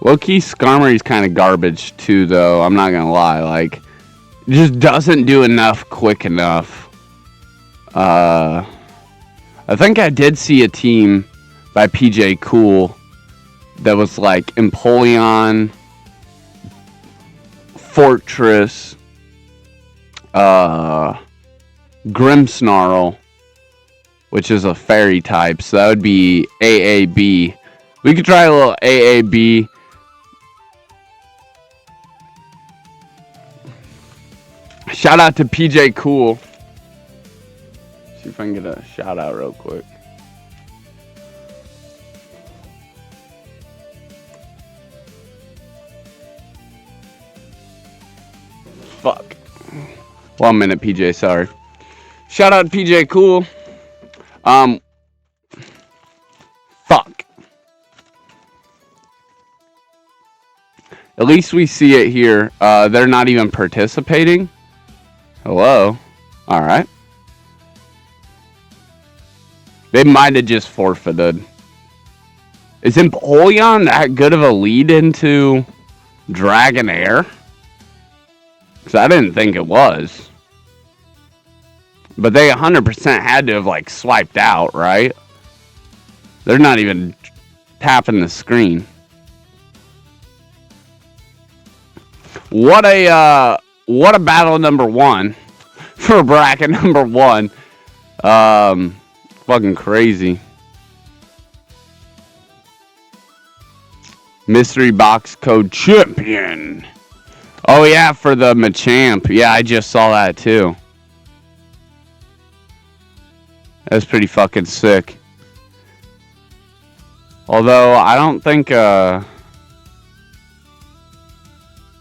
Low-key, Skarmory's kind of garbage, too, though. I'm not gonna lie. Like, just doesn't do enough quick enough. I think I did see a team by PJ Cool that was like Empoleon, Fortress, Grimmsnarl, which is a fairy type, so that would be AAB. We could try a little AAB. Shout out to PJ Cool. See if I can get a shout out real quick. Fuck. 1 minute, PJ, sorry. Shout out to PJ Cool. Fuck. At least we see it here. They're not even participating. Hello. Alright. They might have just forfeited. Is Empoleon that good of a lead into Dragonair? Because I didn't think it was. But they 100% had to have, like, swiped out, right? They're not even tapping the screen. What a battle number one for bracket number one. Fucking crazy. Mystery box code champion. Oh yeah, for the Machamp. Yeah, I just saw that too. That's pretty fucking sick. Although I don't think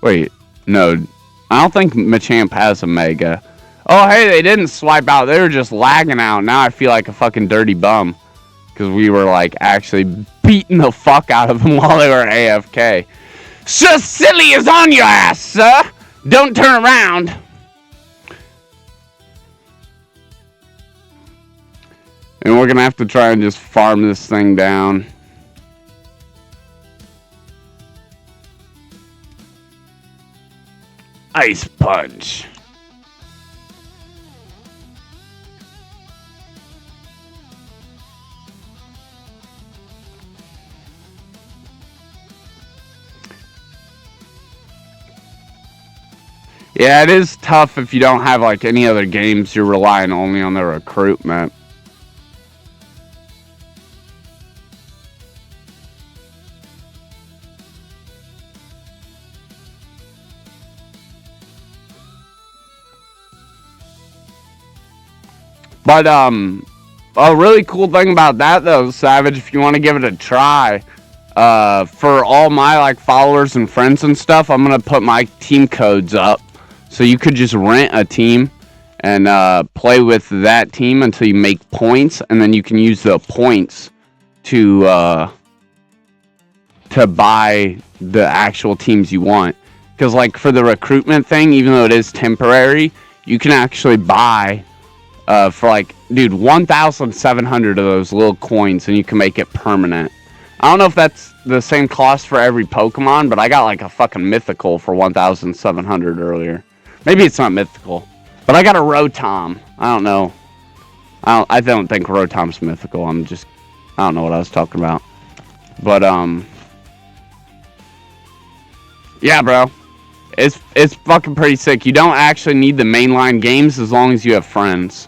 wait, no. I don't think Machamp has a Mega. Oh, hey, they didn't swipe out. They were just lagging out. Now I feel like a fucking dirty bum. Because we were, like, actually beating the fuck out of them while they were AFK. Sir Silly is on your ass, sir. Don't turn around. And we're going to have to try and just farm this thing down. Ice Punch. Yeah, it is tough if you don't have like any other games. You're relying only on the recruitment. But a really cool thing about that though, Savage, if you want to give it a try, for all my like followers and friends and stuff, I'm gonna put my team codes up. So you could just rent a team and play with that team until you make points, and then you can use the points to buy the actual teams you want. Because like for the recruitment thing, even though it is temporary, you can actually buy for like, dude, 1,700 of those little coins, and you can make it permanent. I don't know if that's the same cost for every Pokemon, but I got like a fucking mythical for 1,700 earlier. Maybe it's not mythical, but I got a Rotom. I don't know. I don't think Rotom's mythical. I don't know what I was talking about. But yeah, bro, it's fucking pretty sick. You don't actually need the mainline games as long as you have friends,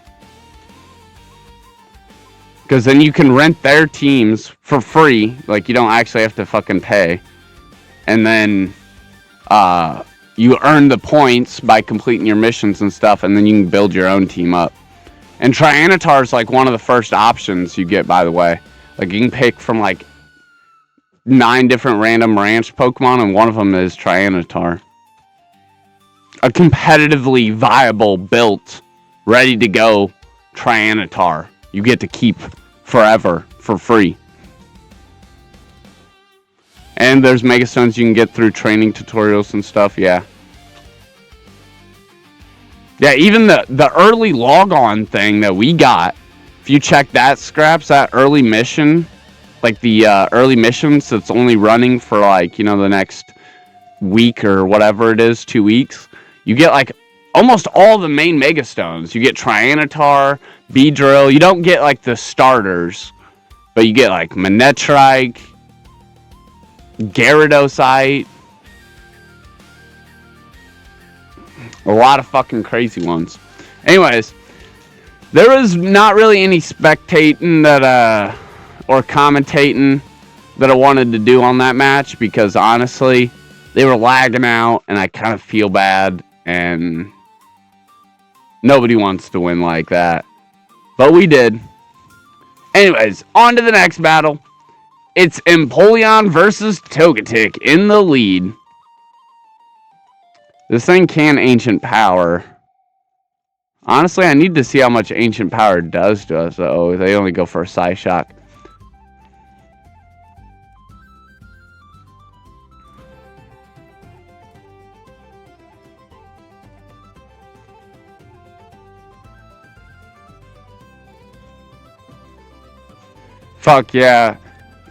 because then you can rent their teams for free. Like you don't actually have to fucking pay, and then you earn the points by completing your missions and stuff, and then you can build your own team up. And Tyranitar is like one of the first options you get, by the way. Like you can pick from like 9 different random ranch Pokemon, and one of them is Tyranitar. A competitively viable, built, ready to go Tyranitar you get to keep forever for free. And there's Mega Stones you can get through training tutorials and stuff, yeah. Yeah, even the early log-on thing that we got, if you check that, Scraps, that early mission like the early missions that's only running for like, you know, the next week or whatever it is, 2 weeks, you get like almost all the main megastones. You get Trianatar, Beedrill. You don't get like the starters, but you get like Manetrike, Gyarados, a lot of fucking crazy ones. Anyways, there was not really any spectating that or commentating that I wanted to do on that match, because honestly, they were lagging out and I kind of feel bad, and nobody wants to win like that. But we did. Anyways, on to the next battle. It's Empoleon versus Togetic in the lead. This thing can Ancient Power. Honestly, I need to see how much Ancient Power does to us. Oh, they only go for a Psyshock. Fuck yeah.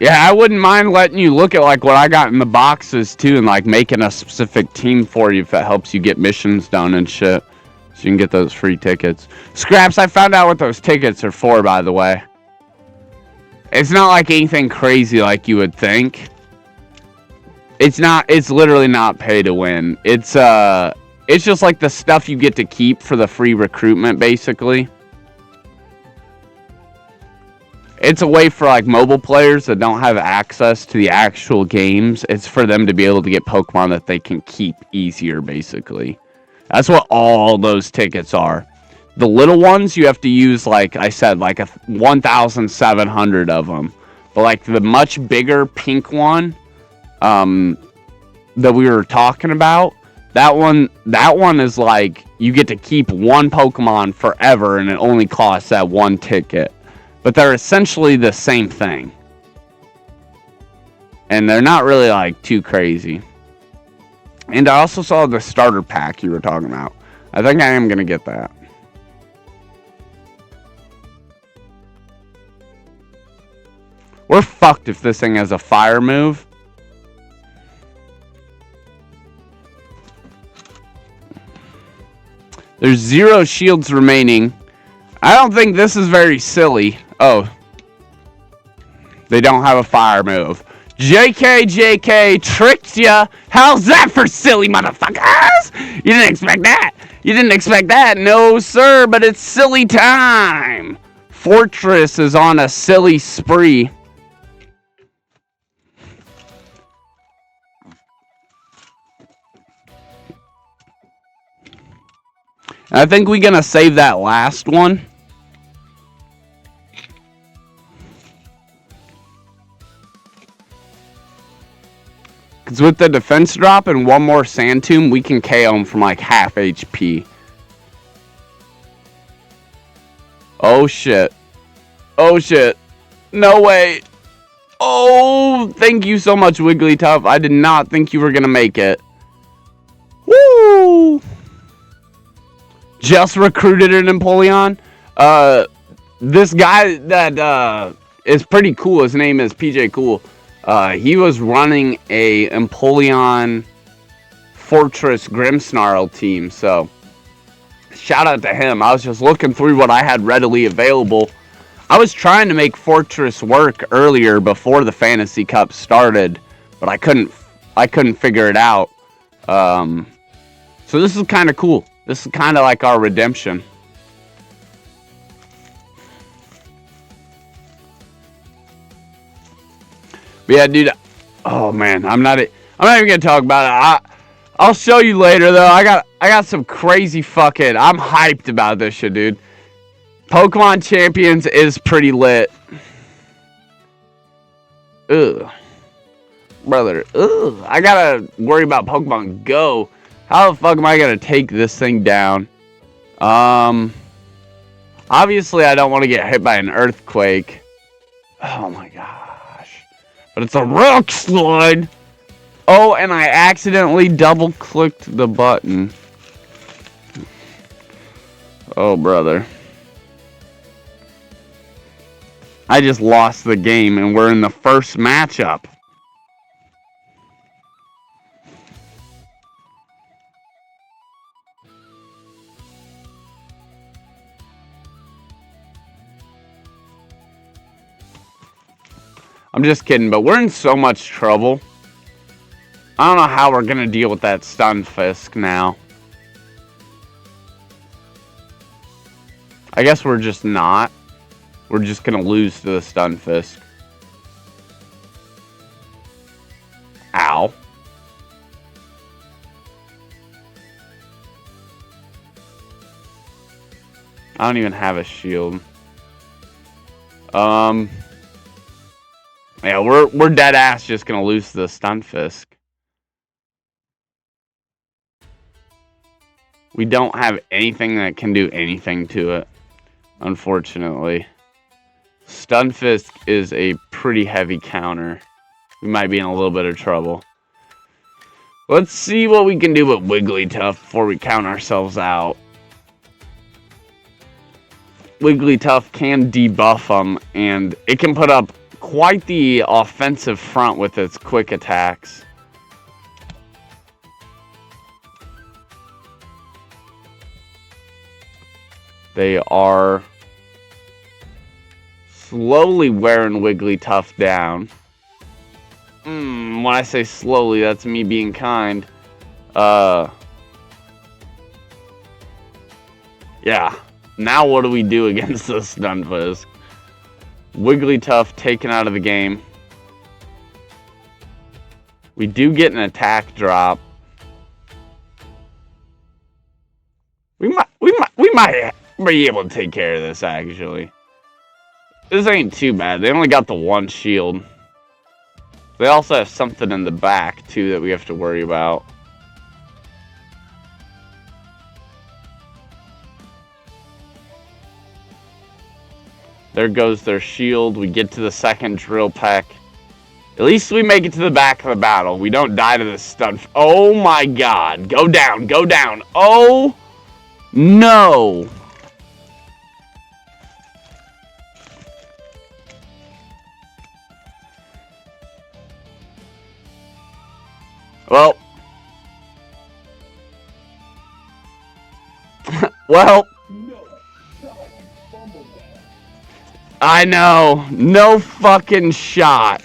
Yeah, I wouldn't mind letting you look at like what I got in the boxes too, and like making a specific team for you if it helps you get missions done and shit. So you can get those free tickets. Scraps, I found out what those tickets are for, by the way. It's not like anything crazy like you would think. It's literally not pay to win. It's just like the stuff you get to keep for the free recruitment, basically. It's a way for like mobile players that don't have access to the actual games. It's for them to be able to get Pokemon that they can keep easier, basically. That's what all those tickets are. The little ones, you have to use, like I said, like 1,700 of them. But like the much bigger pink one that we were talking about, that one is like you get to keep one Pokemon forever, and it only costs that one ticket. But they're essentially the same thing. And they're not really like too crazy. And I also saw the starter pack you were talking about. I think I am going to get that. We're fucked if this thing has a fire move. There's 0 shields remaining. I don't think this is very silly. Oh. They don't have a fire move. JK, tricked ya. How's that for silly, motherfuckers? You didn't expect that. You didn't expect that. No, sir, but it's silly time. Fortress is on a silly spree. I think we're going to save that last one. Because with the defense drop and one more Sand Tomb, we can KO him from like half HP. Oh shit. Oh shit. No way. Oh, thank you so much, Wigglytuff. I did not think you were going to make it. Woo! Just recruited an Empoleon. This guy that is pretty cool. His name is PJ Cool. He was running a Empoleon Fortress Grimmsnarl team, so shout out to him. I was just looking through what I had readily available. I was trying to make Fortress work earlier before the Fantasy Cup started, but I couldn't figure it out. So this is kind of cool. This is kind of like our redemption. But yeah, dude. Oh man, I'm not even gonna talk about it. I'll show you later though. I got some crazy fucking. I'm hyped about this shit, dude. Pokemon Champions is pretty lit. Ugh, brother. Ugh. I gotta worry about Pokemon Go. How the fuck am I gonna take this thing down? Obviously I don't want to get hit by an earthquake. Oh my gosh. But it's a rock slide. Oh, and I accidentally double clicked the button. Oh, brother. I just lost the game, and we're in the first matchup. I'm just kidding, but we're in so much trouble. I don't know how we're going to deal with that Stunfisk now. I guess we're just not. We're just going to lose to the Stunfisk. Ow. I don't even have a shield. Yeah, we're dead ass just gonna lose the Stunfisk. We don't have anything that can do anything to it, unfortunately. Stunfisk is a pretty heavy counter. We might be in a little bit of trouble. Let's see what we can do with Wigglytuff before we count ourselves out. Wigglytuff can debuff them, and it can put up quite the offensive front with its quick attacks. They are slowly wearing Wigglytuff down. When I say slowly, that's me being kind. Yeah. Now what do we do against this Stunfisk? Wigglytuff taken out of the game. We do get an attack drop. We might be able to take care of this, actually. This ain't too bad. They only got the one shield. They also have something in the back, too, that we have to worry about. There goes their shield. We get to the second drill peck. At least we make it to the back of the battle. We don't die to this stun. Oh my god. Go down. Go down. Oh no. Well. Well. I know. No fucking shot.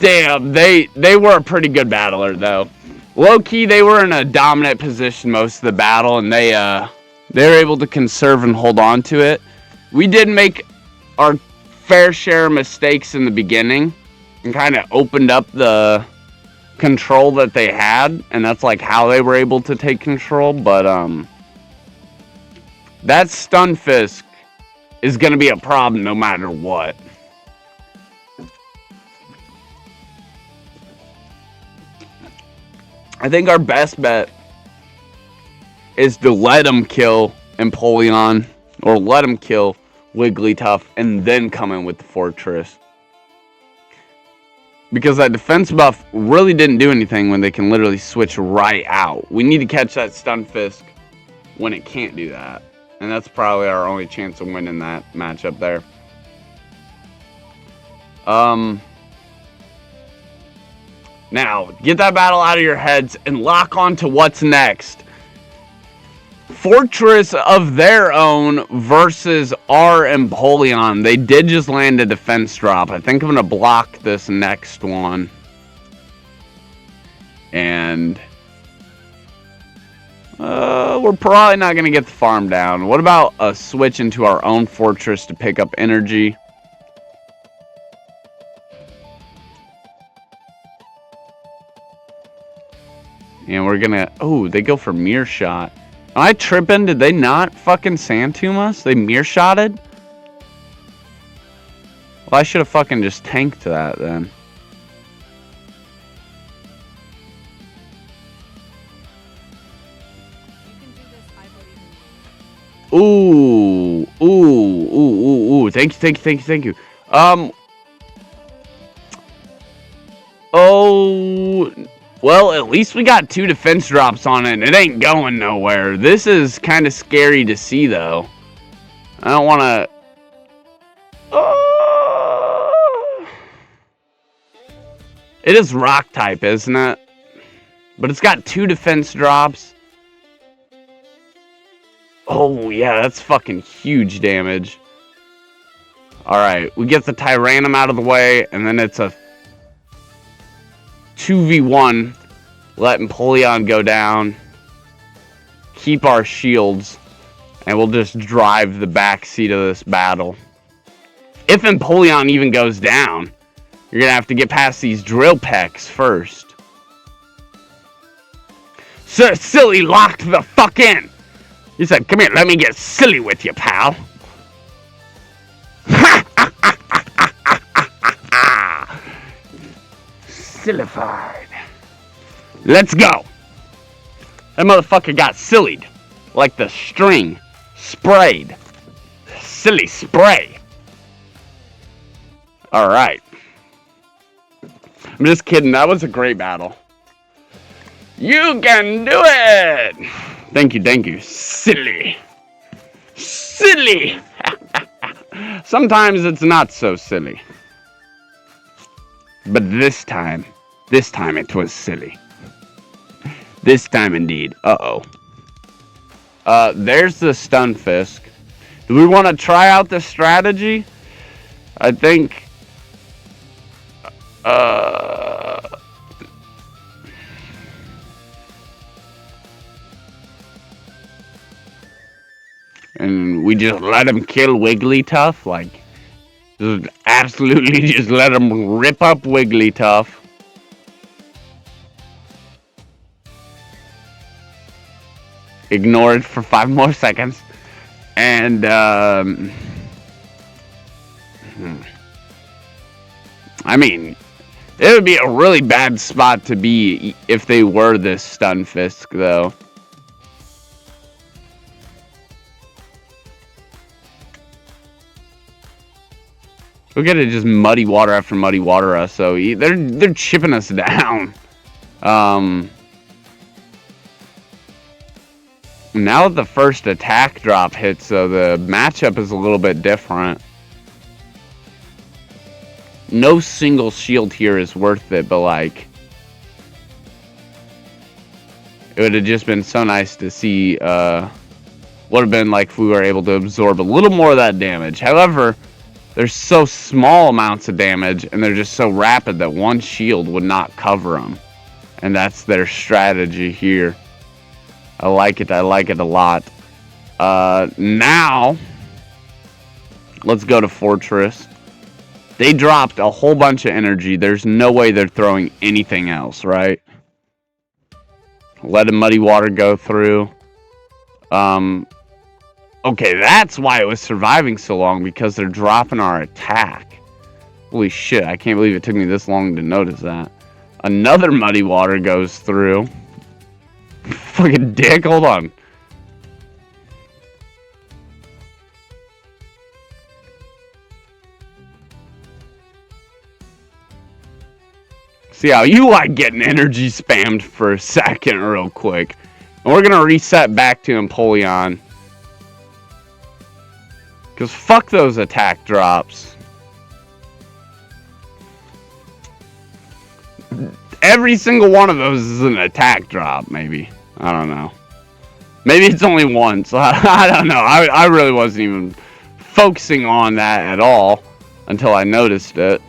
Damn, they were a pretty good battler, though. Low-key, they were in a dominant position most of the battle, and they were able to conserve and hold on to it. We did make our fair share of mistakes in the beginning and kind of opened up the control that they had, and that's like how they were able to take control, but that Stunfisk is going to be a problem no matter what. I think our best bet is to let him kill Empoleon or let him kill Wigglytuff and then come in with the Fortress. Because that defense buff really didn't do anything when they can literally switch right out. We need to catch that Stunfisk when it can't do that. And that's probably our only chance of winning that matchup there. Now, get that battle out of your heads and lock on to what's next. Fortress of their own versus our Empoleon. They did just land a defense drop. I think I'm going to block this next one. And we're probably not going to get the farm down. What about a switch into our own Fortress to pick up energy? And we're going to... Oh, they go for Mirror Shot. Am I tripping? Did they not fucking Sand Tomb us? They Mirror Shotted? Well, I should have fucking just tanked that then. Ooh, ooh, ooh, ooh, ooh. Thank you. Oh, well, at least we got 2 defense drops on it, and it ain't going nowhere. This is kind of scary to see, though. I don't want to It is rock type, isn't it? But it's got 2 defense drops. Oh, yeah, that's fucking huge damage. Alright, we get the Tyrannum out of the way, and then it's a 2v1. Let Empoleon go down. Keep our shields. And we'll just drive the backseat of this battle. If Empoleon even goes down, you're gonna have to get past these drill pecks first. Sir Silly locked the fuck in! He said, come here, let me get silly with you, pal. Sillified. Let's go. That motherfucker got sillied. Like the string. Sprayed. Silly spray. Alright. I'm just kidding. That was a great battle. You can do it! Thank you. Silly. Silly! Sometimes it's not so silly. But this time it was silly. This time indeed. Uh-oh. There's the Stunfisk. Do we want to try out the strategy? I think... And we just let him kill Wigglytuff? Like, just absolutely just let him rip up Wigglytuff. Ignore it for 5 more seconds. And, I mean, it would be a really bad spot to be if they were this Stunfisk, though. Look at it, just muddy water after muddy water us. So they're chipping us down. Now that the first attack drop hits, so the matchup is a little bit different. No single shield here is worth it, but like, it would have just been so nice to see what would have been like if we were able to absorb a little more of that damage. However, there's so small amounts of damage, and they're just so rapid that one shield would not cover them. And that's their strategy here. I like it a lot. Now, let's go to Fortress. They dropped a whole bunch of energy. There's no way they're throwing anything else, right? Let a muddy water go through. Okay, that's why it was surviving so long, because they're dropping our attack. Holy shit, I can't believe it took me this long to notice that. Another muddy water goes through. Fucking dick, hold on. See how you like getting energy spammed for a second real quick. And we're gonna reset back to Empoleon. Because fuck those attack drops. Every single one of those is an attack drop, maybe. I don't know. Maybe it's only one, so I don't know. I really wasn't even focusing on that at all until I noticed it.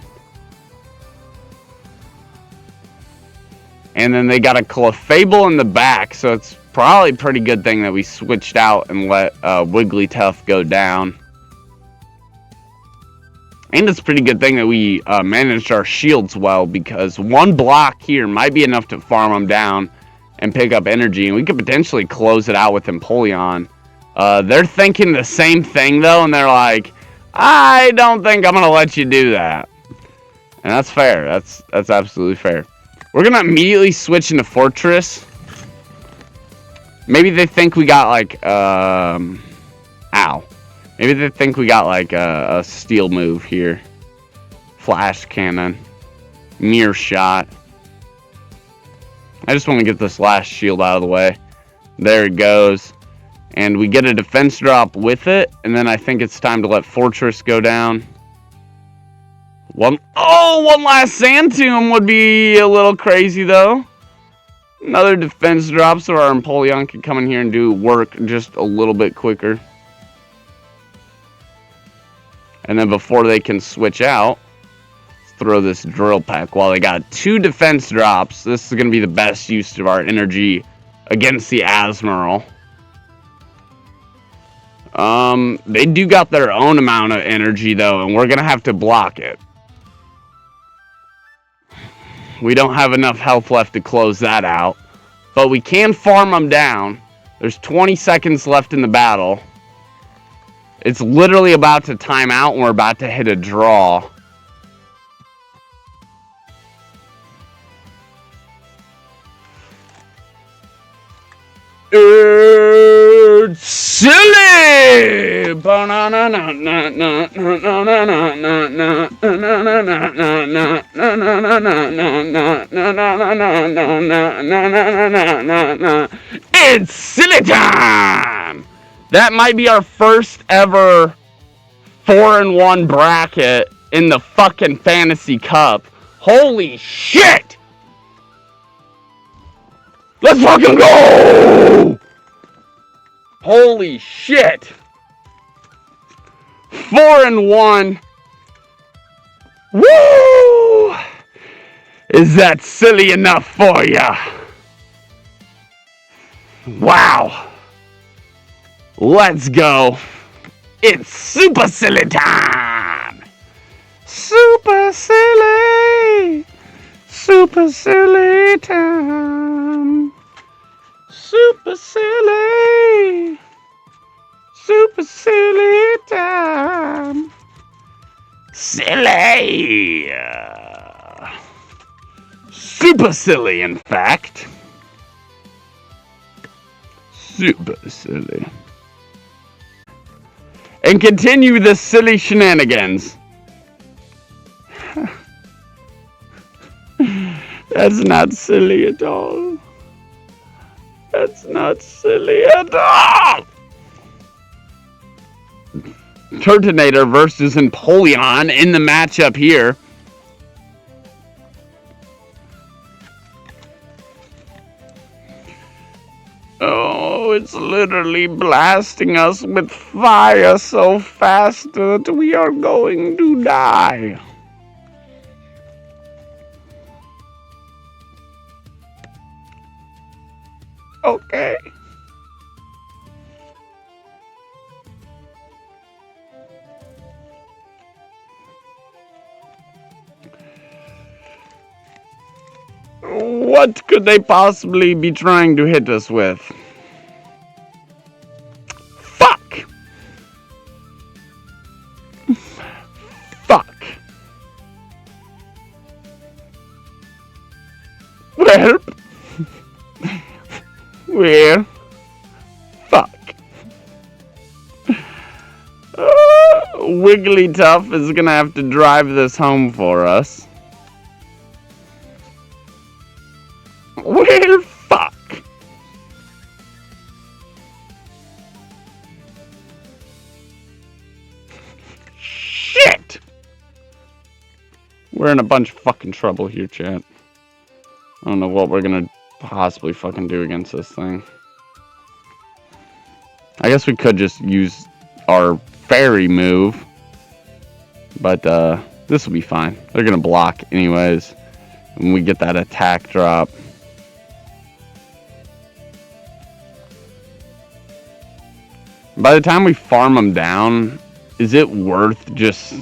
And then they got a Clefable in the back, so it's probably a pretty good thing that we switched out and let Wigglytuff go down. And it's a pretty good thing that we managed our shields well, because one block here might be enough to farm them down and pick up energy, and we could potentially close it out with Empoleon. They're thinking the same thing, though, and they're like, I don't think I'm going to let you do that. And that's fair. That's absolutely fair. We're going to immediately switch into Fortress. Maybe they think we got, like, ow. Maybe they think we got, like, a steel move here. Flash Cannon. Mirror Shot. I just want to get this last shield out of the way. There it goes. And we get a defense drop with it. And then I think it's time to let Fortress go down. One last Sand Tomb would be a little crazy, though. Another defense drop so our Empoleon can come in here and do work just a little bit quicker. And then before they can switch out, let's throw this Drill Peck. While they got 2 defense drops, this is going to be the best use of our energy against the Azumarill. They do got their own amount of energy, though, and we're going to have to block it. We don't have enough health left to close that out. But we can farm them down. There's 20 seconds left in the battle. It's literally about to time out, and we're about to hit a draw. It's silly! It's silly time! That might be our first ever 4-in-1 bracket in the fucking Fantasy Cup. Holy shit! Let's fucking go! Holy shit! 4-in-1. Woo! Is that silly enough for ya? Wow. Let's go. It's super silly time. Super silly. Super silly time. Super silly. Super silly time. Silly. Super silly, in fact. Super silly. And continue the silly shenanigans. That's not silly at all. That's not silly at all. Turtonator versus Empoleon in the matchup here. Oh, it's literally blasting us with fire so fast that we are going to die. Okay. What could they possibly be trying to hit us with? Fuck! Fuck. Well. Well. Fuck. Wigglytuff is gonna have to drive this home for us. Well, fuck. Shit! We're in a bunch of fucking trouble here, chat. I don't know what we're gonna possibly fucking do against this thing. I guess we could just use our fairy move. But, this will be fine. They're gonna block anyways. When we get that attack drop. By the time we farm them down, is it worth just...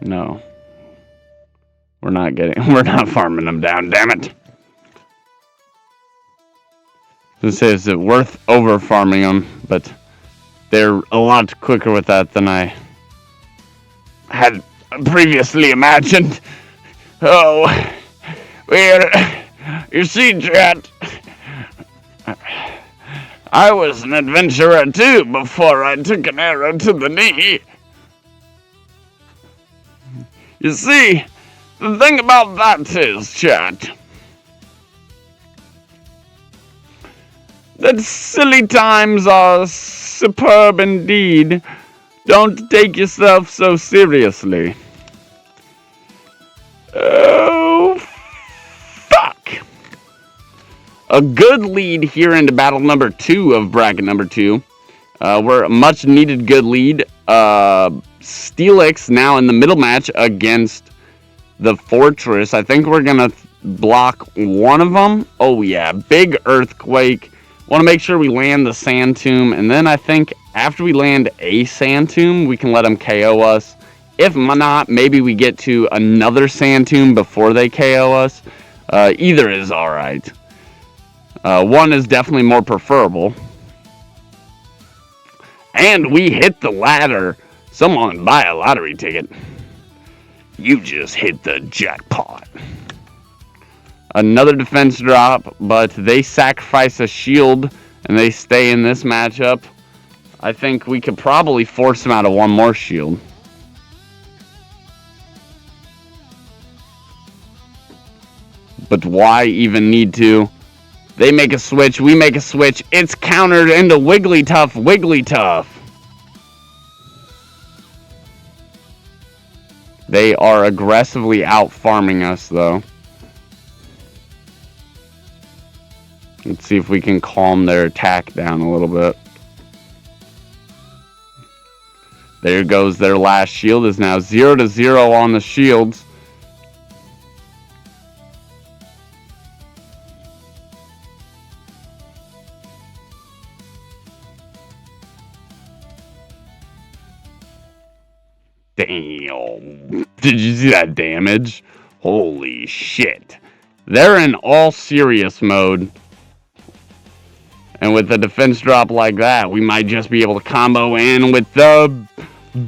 No. We're not farming them down, damn it. I was gonna say, is it worth over farming them? But they're a lot quicker with that than I had previously imagined. Oh, well, you see, chat, I was an adventurer too before I took an arrow to the knee. You see, the thing about that is, chat, that silly times are superb indeed, Don't take yourself so seriously. Oh, fuck. A good lead here into battle number 2 of bracket number 2. We're a much needed good lead. Steelix now in the middle match against the Fortress. I think we're going to block one of them. Oh, yeah. Big earthquake. Want to make sure we land the Sand Tomb. And then I think after we land a Sand Tomb, we can let them KO us. If not, maybe we get to another Sand Tomb before they KO us. Either is alright. One is definitely more preferable. And we hit the ladder. Someone buy a lottery ticket. You just hit the jackpot. Another defense drop, but they sacrifice a shield and they stay in this matchup. I think we could probably force them out of one more shield. But why even need to? They make a switch, we make a switch. It's countered into Wigglytuff, Wigglytuff. They are aggressively out farming us though. Let's see if we can calm their attack down a little bit. There goes their last shield. Is now 0-0 on the shields. Damn. Did you see that damage? Holy shit. They're in all serious mode. And with a defense drop like that, we might just be able to combo in with the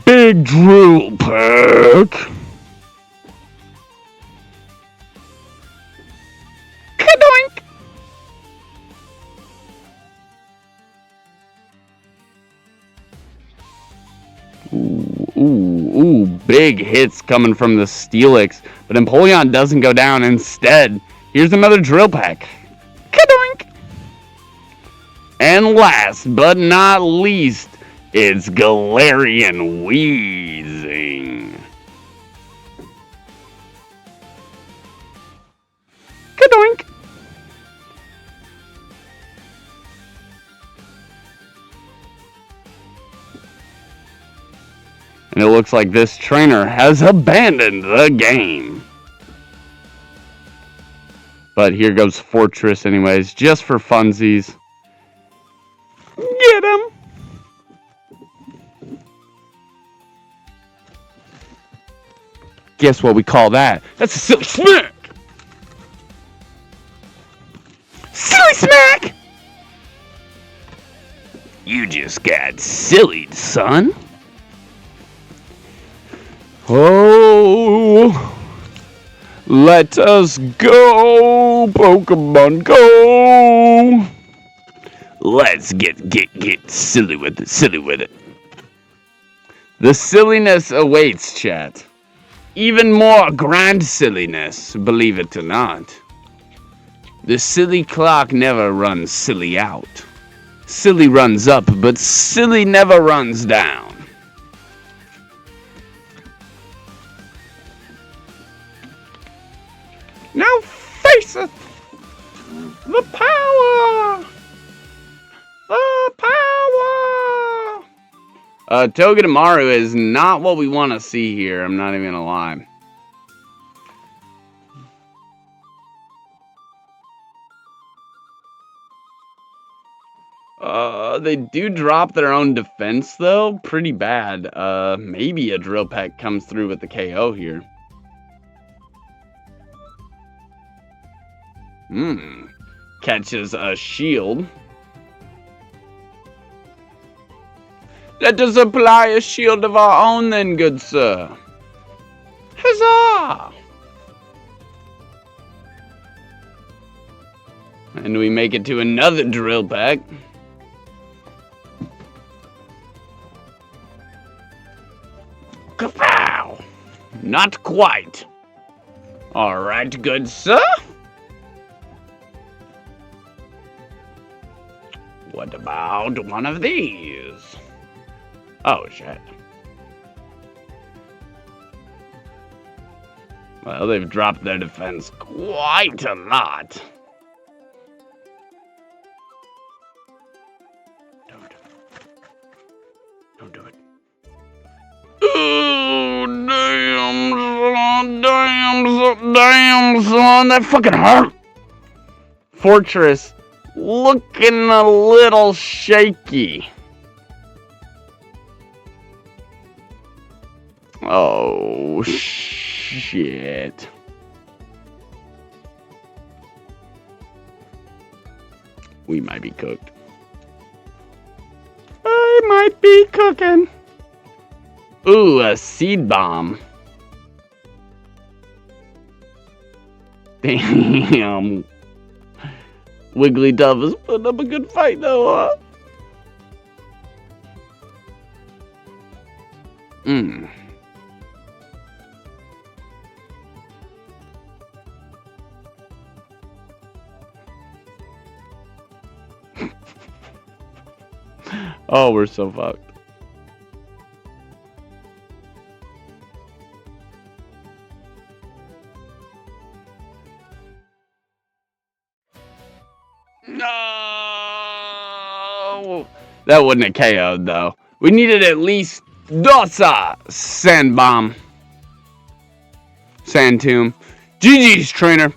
big drill pack. Kadoink! Ooh, big hits coming from the Steelix. But Empoleon doesn't go down. Instead, here's another drill pack. Kadoink! And last but not least, it's Galarian Weezing. Kadoink! And it looks like this trainer has abandoned the game. But here goes Fortress anyways, just for funsies. Get him! Guess what we call that? That's a silly smack! Silly smack! You just got sillied, son. Oh, let us go, Pokemon, go! Let's get silly with it, silly with it. The silliness awaits, chat. Even more grand silliness, believe it or not. The silly clock never runs silly out. Silly runs up, but silly never runs down. Now faceth the power! The power! Togedemaru is not what we want to see here, I'm not even gonna lie. They do drop their own defense though, pretty bad. Maybe a drill pack comes through with the KO here. Catches a shield. Let us apply a shield of our own then, good sir. Huzzah! And we make it to another drill pack. Kapow! Not quite. Alright, good sir. What about one of these? Oh, shit. Well, they've dropped their defense quite a lot. Don't do it. Oh, damn, son. That fucking hurt. Fortress looking a little shaky. Oh, shit. We might be cooked. I might be cooking. Ooh, a seed bomb. Damn. Wigglytuff is putting up a good fight, though, huh? Oh, we're so fucked. No! That wouldn't have KO'd, though. We needed at least Dosa Sand Bomb. Sand Tomb. GG's, trainer.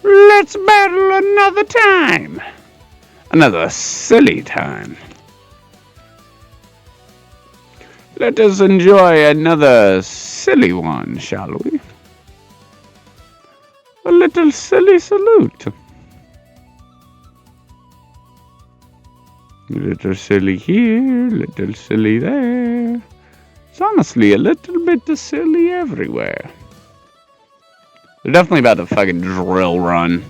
Let's battle another time. Another silly time. Let us enjoy another silly one, shall we? A little silly salute. Little silly here, little silly there. It's honestly a little bit of silly everywhere. They're definitely about to fucking drill run.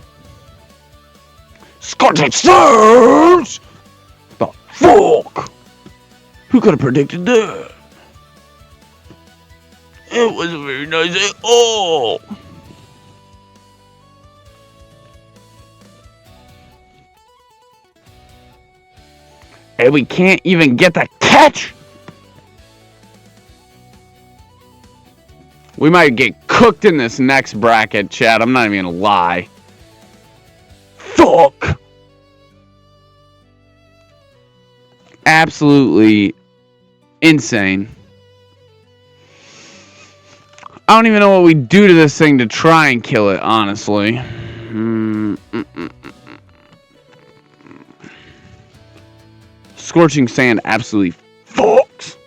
Scorching Stars! The fuck? Who could have predicted that? It wasn't very nice at all. And we can't even get the catch. We might get cooked in this next bracket, chat. I'm not even gonna lie. Fuck. Absolutely insane. I don't even know what we do to this thing to try and kill it, honestly. Scorching Sand absolutely fucks.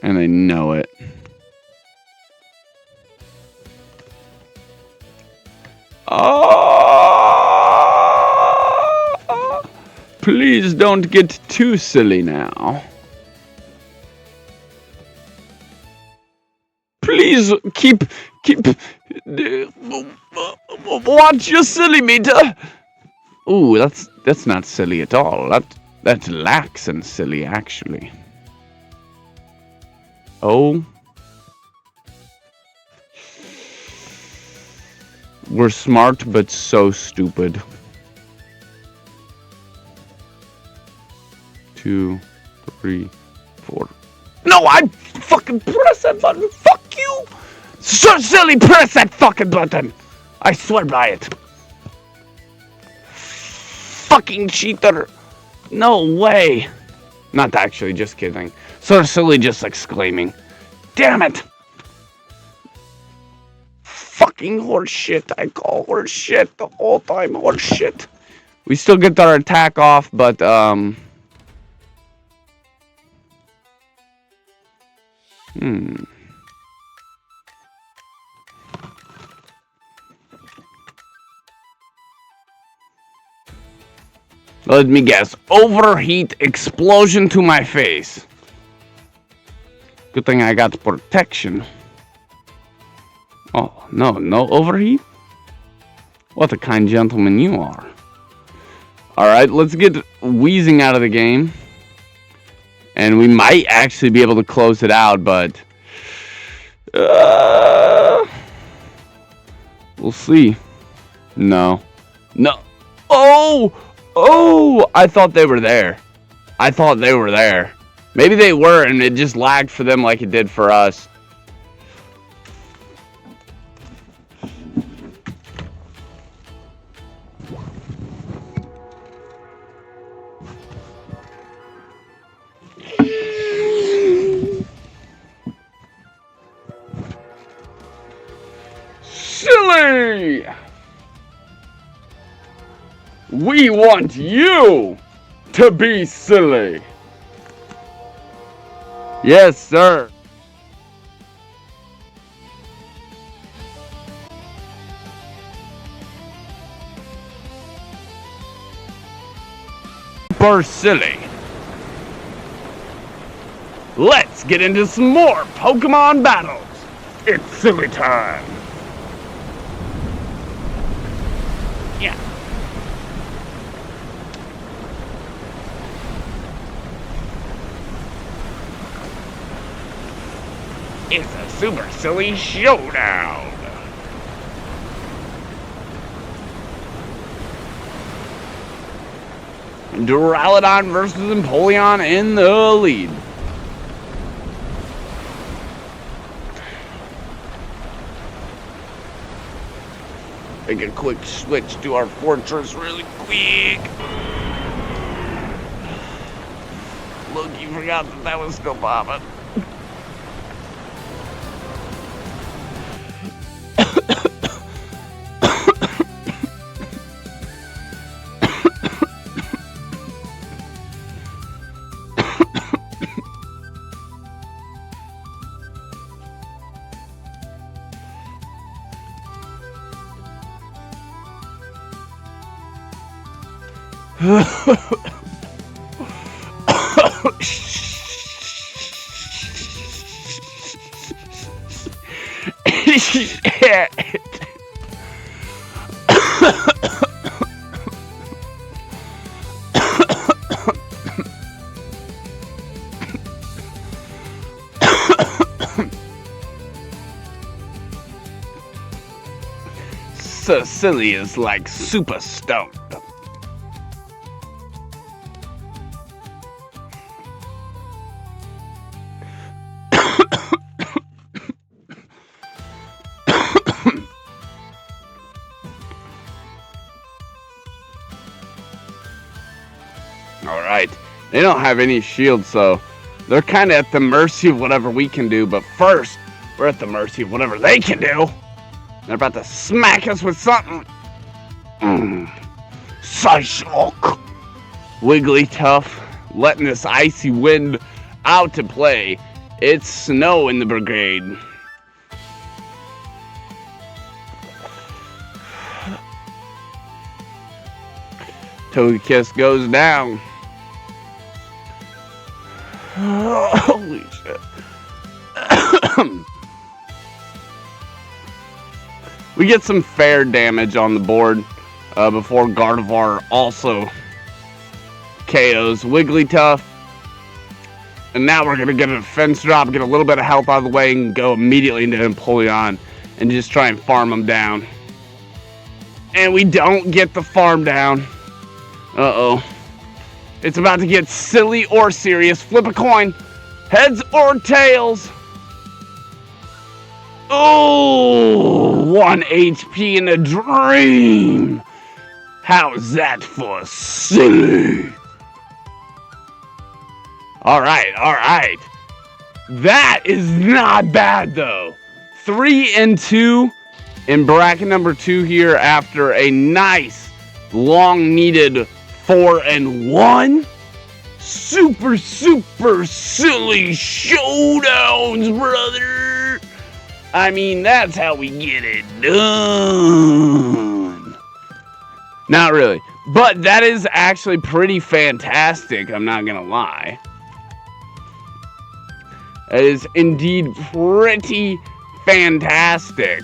And they know it. Please don't get too silly now. Please keep watch your silly meter. Ooh, that's not silly at all. That's lax and silly, actually. Oh. We're smart, but so stupid. 2, 3, 4. No, I fucking press that button. Fuck you. So silly, press that fucking button. I swear by it. Fucking cheater. No way. Not actually, just kidding. So silly, just exclaiming. Damn it. Fucking horse shit. I call horse shit the whole time. Horse shit. We still get our attack off, but Let me guess. Overheat explosion to my face. Good thing I got protection. Oh, no overheat? What a kind gentleman you are. Alright, let's get Wheezing out of the game. And we might actually be able to close it out, but we'll see. No. Oh! I thought they were there. Maybe they were, and it just lagged for them like it did for us. Silly! We want you to be silly. Yes, sir. Super silly. Let's get into some more Pokemon battles. It's silly time. Yeah. It's a super silly showdown. Duraludon versus Empoleon in the lead. Make a quick switch to our fortress really quick. Look, you forgot that was still popping. So silly is like super stoned. Alright, they don't have any shields, so they're kind of at the mercy of whatever we can do, but first, we're at the mercy of whatever they can do. They're about to smack us with something. Psyshock. Wigglytuff letting this icy wind out to play. It's snow in the brigade. Togekiss goes down. Holy shit. We get some fair damage on the board before Gardevoir also KOs Wigglytuff. And now we're going to get a defense drop, get a little bit of health out of the way, and go immediately into Empoleon and just try and farm him down. And we don't get the farm down. Uh-oh. It's about to get silly or serious. Flip a coin. Heads or tails. Oh, 1 HP in a dream. How's that for silly? Alright. That is not bad, though. 3-2 in bracket number 2 here after a nice, long-needed 4-1. Super silly showdowns, brother. I mean, that's how we get it done. Not really. But that is actually pretty fantastic, I'm not gonna lie. It is indeed pretty fantastic.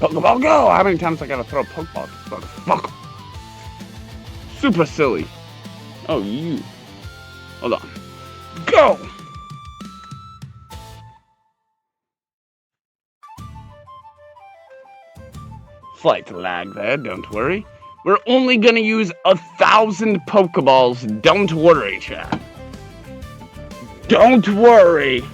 Pokeball go! How many times I gotta throw a Pokeball at this motherfucker? super silly. Oh, you. Hold on. Go! Slight lag there, don't worry. We're only gonna use 1,000 Pokeballs. Don't worry, chat. Don't worry.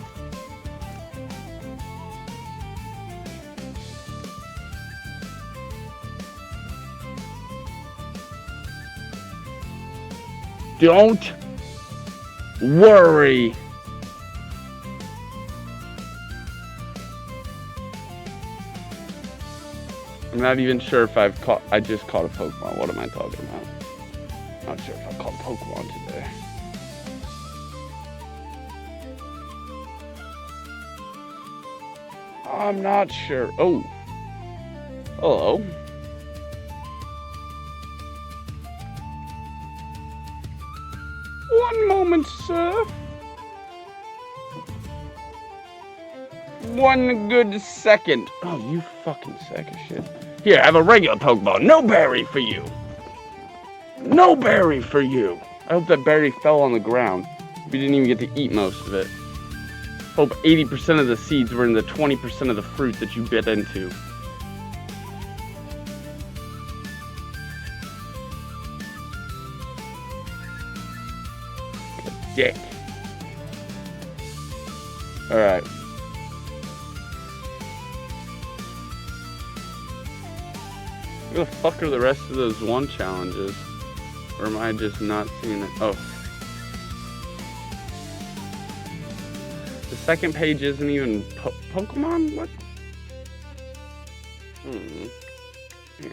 Don't worry. I'm not even sure if I just caught a Pokemon. What am I talking about? Not sure if I caught Pokemon today. I'm not sure. Oh. Hello. One moment, sir. One good second. Oh, you fucking sack of shit. Here, have a regular Pokeball. No berry for you. No berry for you. I hope that berry fell on the ground. We didn't even get to eat most of it. Hope 80% of the seeds were in the 20% of the fruit that you bit into. Dick. Alright. Where the fuck are the rest of those one challenges? Or am I just not seeing it? Oh. The second page isn't even Pokemon? What? Yeah.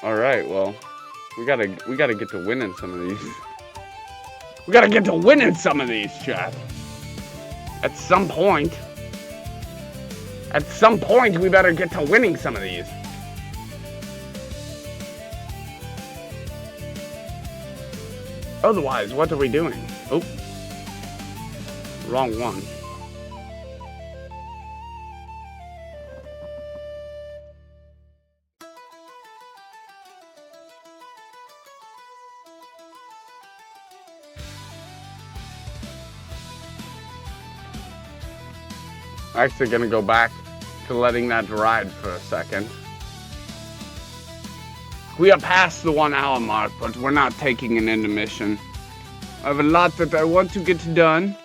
Alright, well. We gotta get to winning some of these. We gotta get to winning some of these, chat. At some point. At some point, we better get to winning some of these. Otherwise, what are we doing? Oh. Wrong one. Actually gonna go back to letting that ride for a second. We are past the 1 hour mark, but we're not taking an intermission. I have a lot that I want to get done,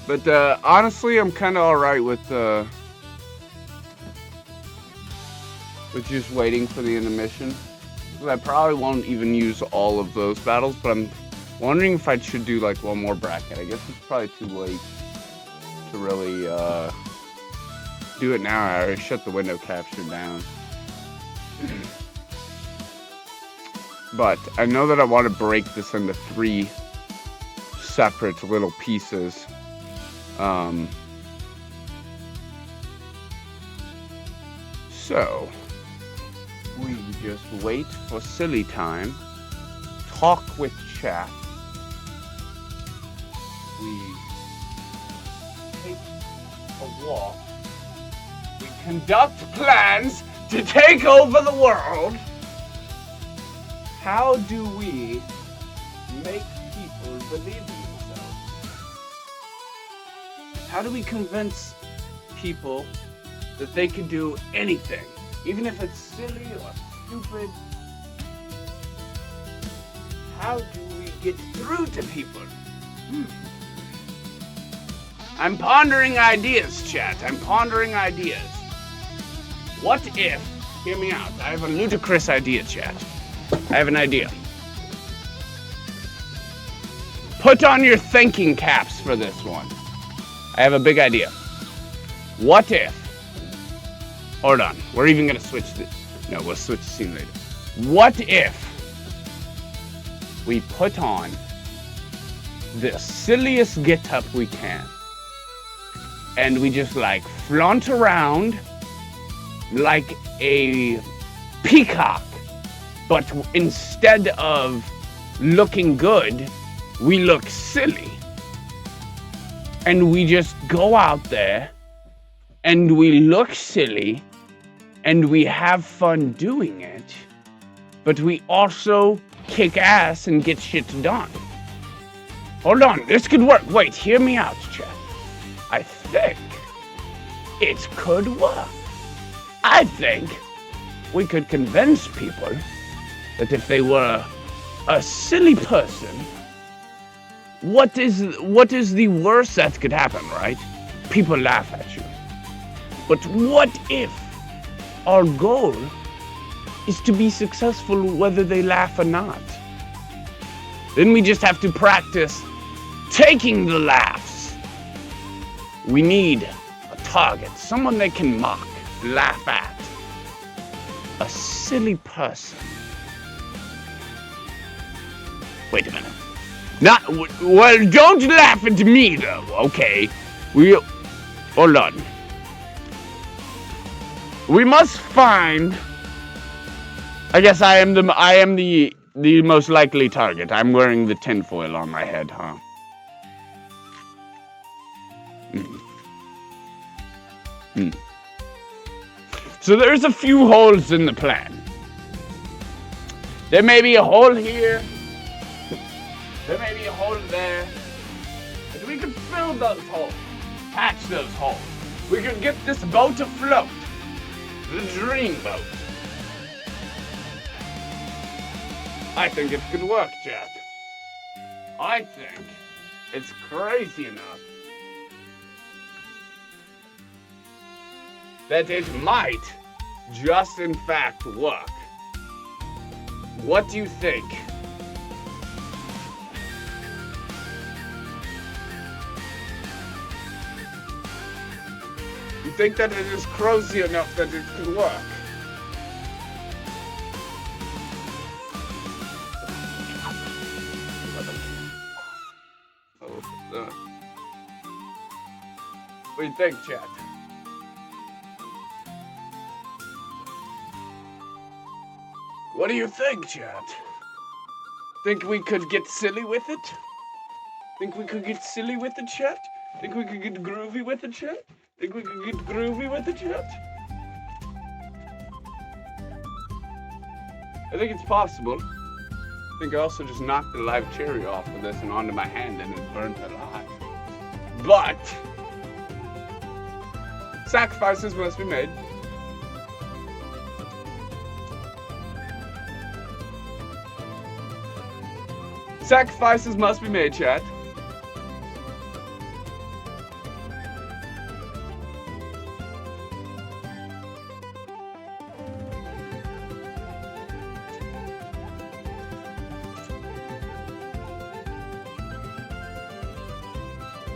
but honestly, I'm kind of alright with just waiting for the intermission. I probably won't even use all of those battles, but I'm wondering if I should do like one more bracket. I guess it's probably too late to really do it now. I already shut the window capture down. But I know that I want to break this into 3 separate little pieces. So we just wait for silly time, talk with chat, we take a walk, we conduct plans to take over the world. How do we make people believe in themselves? How do we convince people that they can do anything, even if it's silly or stupid? How do we get through to people? I'm pondering ideas, chat. I'm pondering ideas. What if, hear me out, I have a ludicrous idea, chat. I have an idea. Put on your thinking caps for this one. I have a big idea. What if, hold on, we're even gonna switch this. No, we'll switch the scene later. What if we put on the silliest get-up we can and we just like flaunt around like a peacock, but instead of looking good, we look silly. And we just go out there and we look silly and we have fun doing it. but we also kick ass and get shit done. Hold on, this could work. Wait, hear me out, chat. I think it could work. I think we could convince people that if they were a silly person, what is the worst that could happen, right? People laugh at you. But what if our goal is to be successful whether they laugh or not? Then we just have to practice taking the laughs. We need a target, someone they can mock, laugh at. A silly person. Wait a minute. Well, don't laugh at me though, okay? Hold on. We must find. I guess I am the most likely target. I'm wearing the tinfoil on my head, huh? So there's a few holes in the plan. There may be a hole here. There may be a hole there. But we could fill those holes. Patch those holes. We could get this boat afloat. The dream boat. I think it could work, Jack. I think it's crazy enough that it might just in fact work. What do you think? You think that it is crazy enough that it could work? What do you think, chat? What do you think, chat? Think we could get silly with it? Think we could get silly with it, chat? Think we could get groovy with it, chat? Think we could get groovy with it, chat? I think it's possible. I think I also just knocked the live cherry off of this and onto my hand and it burnt alive. But sacrifices must be made. Sacrifices must be made, chat.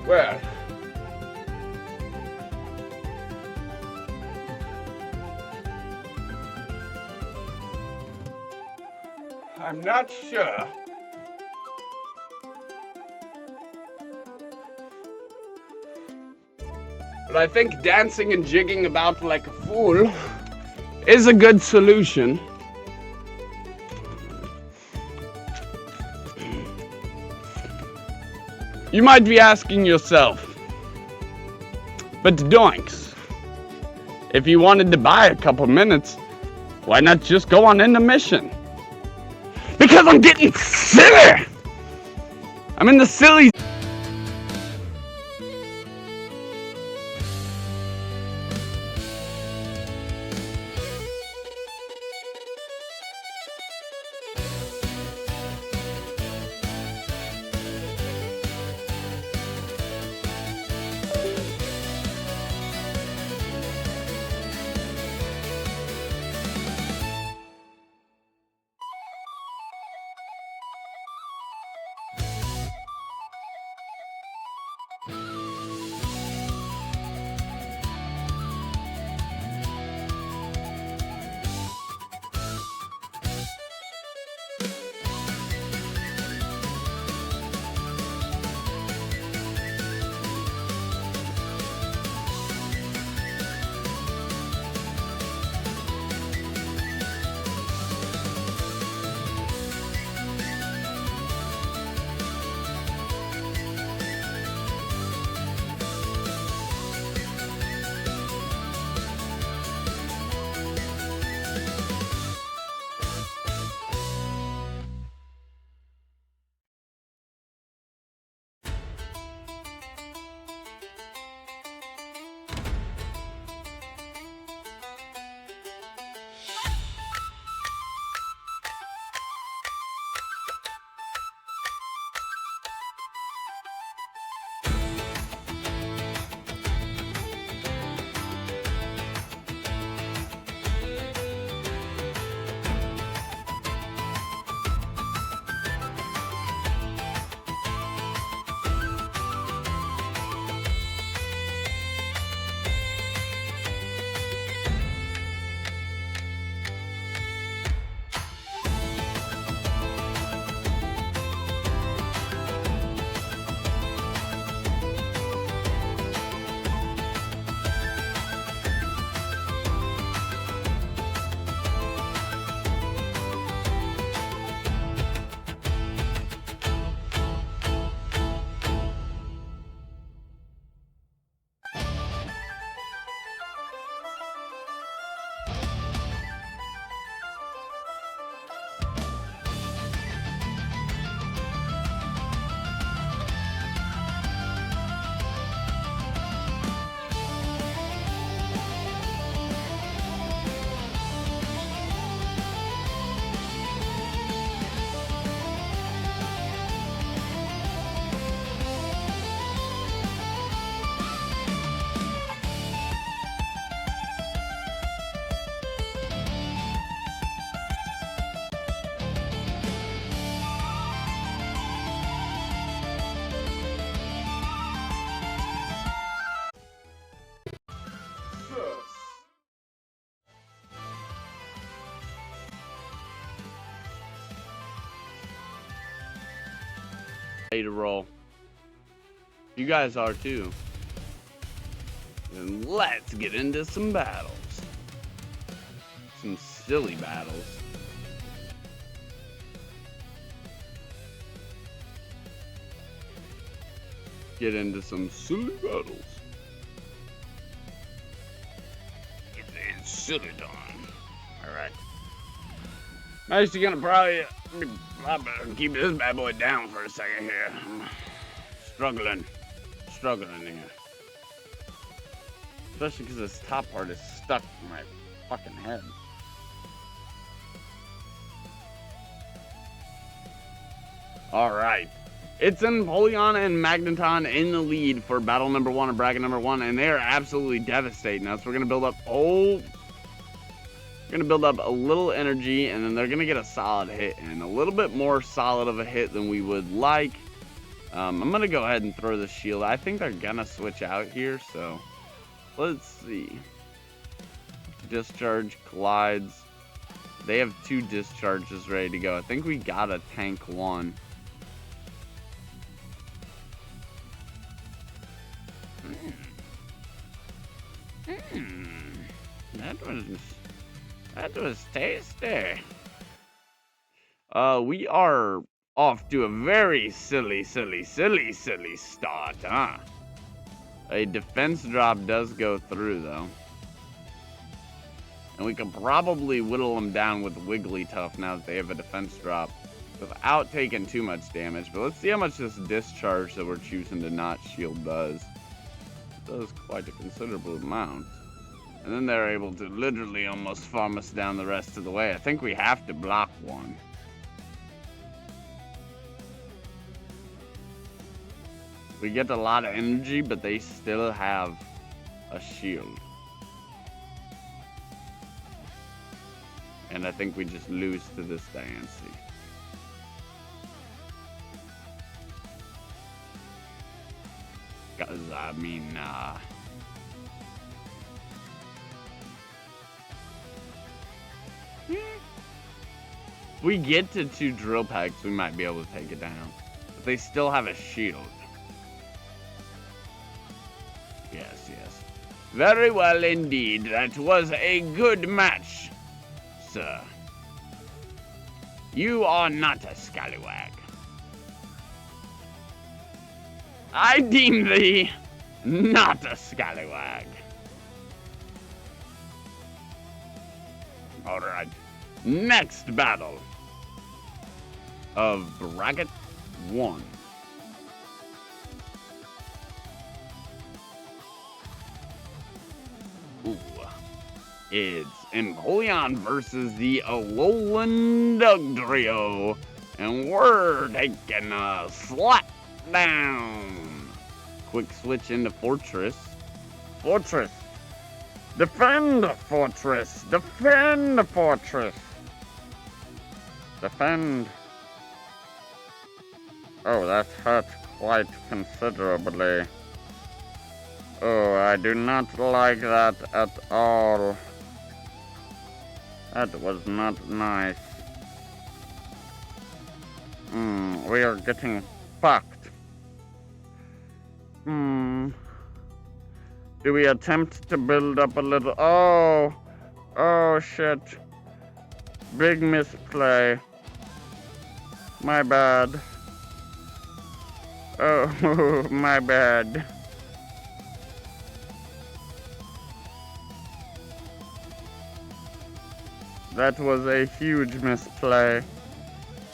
Well, I'm not sure. But I think dancing and jigging about like a fool is a good solution. You might be asking yourself, but doinks, if you wanted to buy a couple minutes, why not just go on intermission? Because I'm getting silly! I'm in the silly... ready to roll. You guys are too. Then let's get into some battles. Some silly battles. Get into some silly battles. It's silly time. Alright. I'm actually gonna probably keep this bad boy down for a second here. I'm struggling here. Especially because this top part is stuck in my fucking head. Alright. It's Empoleon and Magneton in the lead for battle number 1 or bracket number 1, and they are absolutely devastating us. We're gonna build up a little energy, and then they're gonna get a solid hit, and a little bit more solid of a hit than we would like. I'm gonna go ahead and throw the shield. I think they're gonna switch out here, so let's see. Discharge collides. They have 2 discharges ready to go. I think we gotta tank 1. That was tasty. We are off to a very silly start, huh? A defense drop does go through, though. And we can probably whittle them down with Wigglytuff now that they have a defense drop without taking too much damage. But let's see how much this discharge that we're choosing to not shield does. It does quite a considerable amount. And then they're able to literally almost farm us down the rest of the way. I think we have to block one. We get a lot of energy, but they still have a shield. And I think we just lose to this Diancie. Because, I mean, if we get to 2 drill packs, we might be able to take it down. But they still have a shield. Yes, yes. Very well indeed. That was a good match, sir. You are not a scallywag. I deem thee not a scallywag. Alright. Next battle of bracket 1. Ooh. It's Empoleon versus the Alolan Dugtrio. And we're taking a slap down. Quick switch into Fortress. Fortress. Defend Fortress. Defend Fortress. Defend. Oh, that hurt quite considerably. Oh, I do not like that at all. That was not nice. We are getting fucked. Do we attempt to build up a little? Oh shit. Big misplay. My bad. Oh, my bad. That was a huge misplay.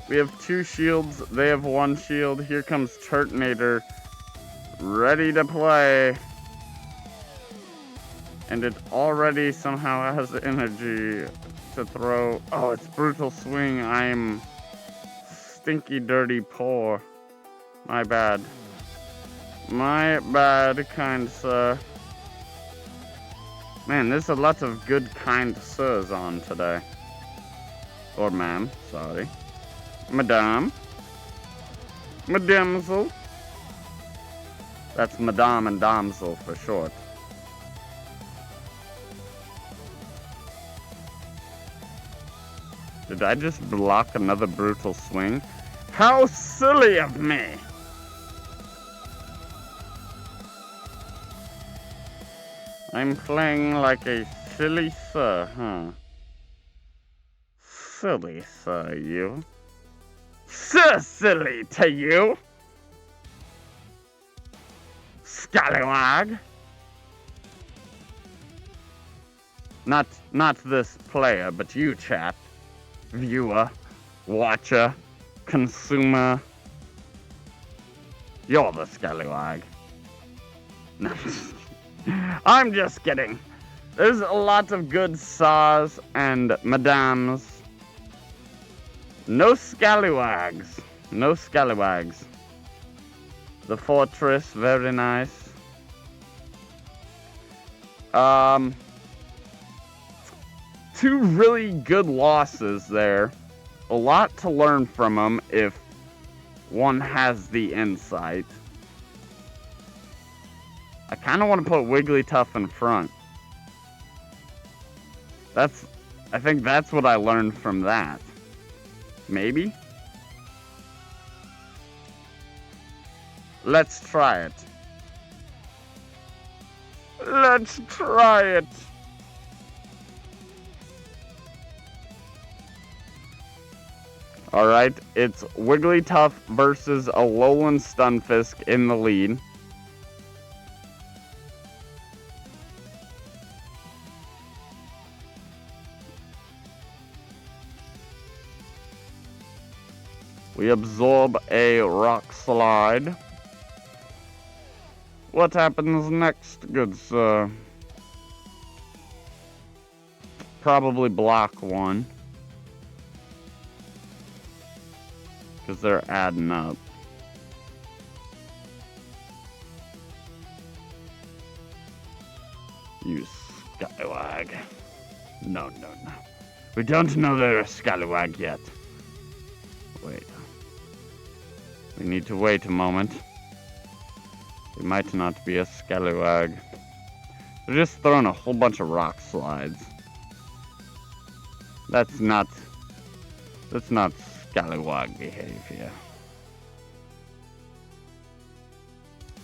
We have 2 shields, they have 1 shield. Here comes Turtonator, ready to play. And it already somehow has energy to throw. Oh, it's Brutal Swing. I'm stinky, dirty, poor. My bad. My bad, kind sir. Man, there's a lot of good, kind sirs on today. Or ma'am, sorry. Madame. Madamsel. That's Madame and Damsel for short. Did I just block another Brutal Swing? How silly of me! I'm playing like a silly sir, huh? Silly sir, you. So silly to you! Scallywag! Not this player, but you, chat. Viewer, watcher, consumer. You're the scallywag. No, I'm just kidding. There's a lot of good saws and madames. No scallywags. No scallywags. The fortress, very nice. Two really good losses there. A lot to learn from them if one has the insight. I kind of want to put Wigglytuff in front. I think that's what I learned from that. Maybe? Let's try it. Let's try it. Alright, it's Wigglytuff versus Alolan Stunfisk in the lead. We absorb a rock slide. What happens next, good sir? Probably block one. Because they're adding up. You scallywag. No. We don't know they're a scallywag yet. Wait. We need to wait a moment. It might not be a scallywag. They're just throwing a whole bunch of rock slides. That's not scallywag behavior.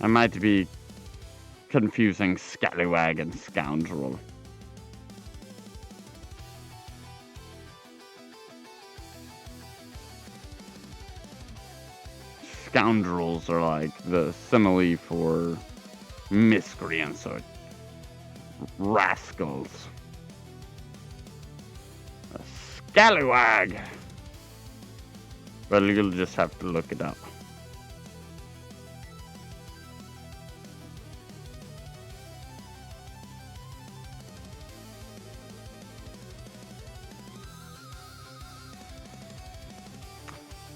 I might be confusing scallywag and scoundrel. Scoundrels are like the simile for miscreants or rascals. A scallywag! Well, you'll just have to look it up.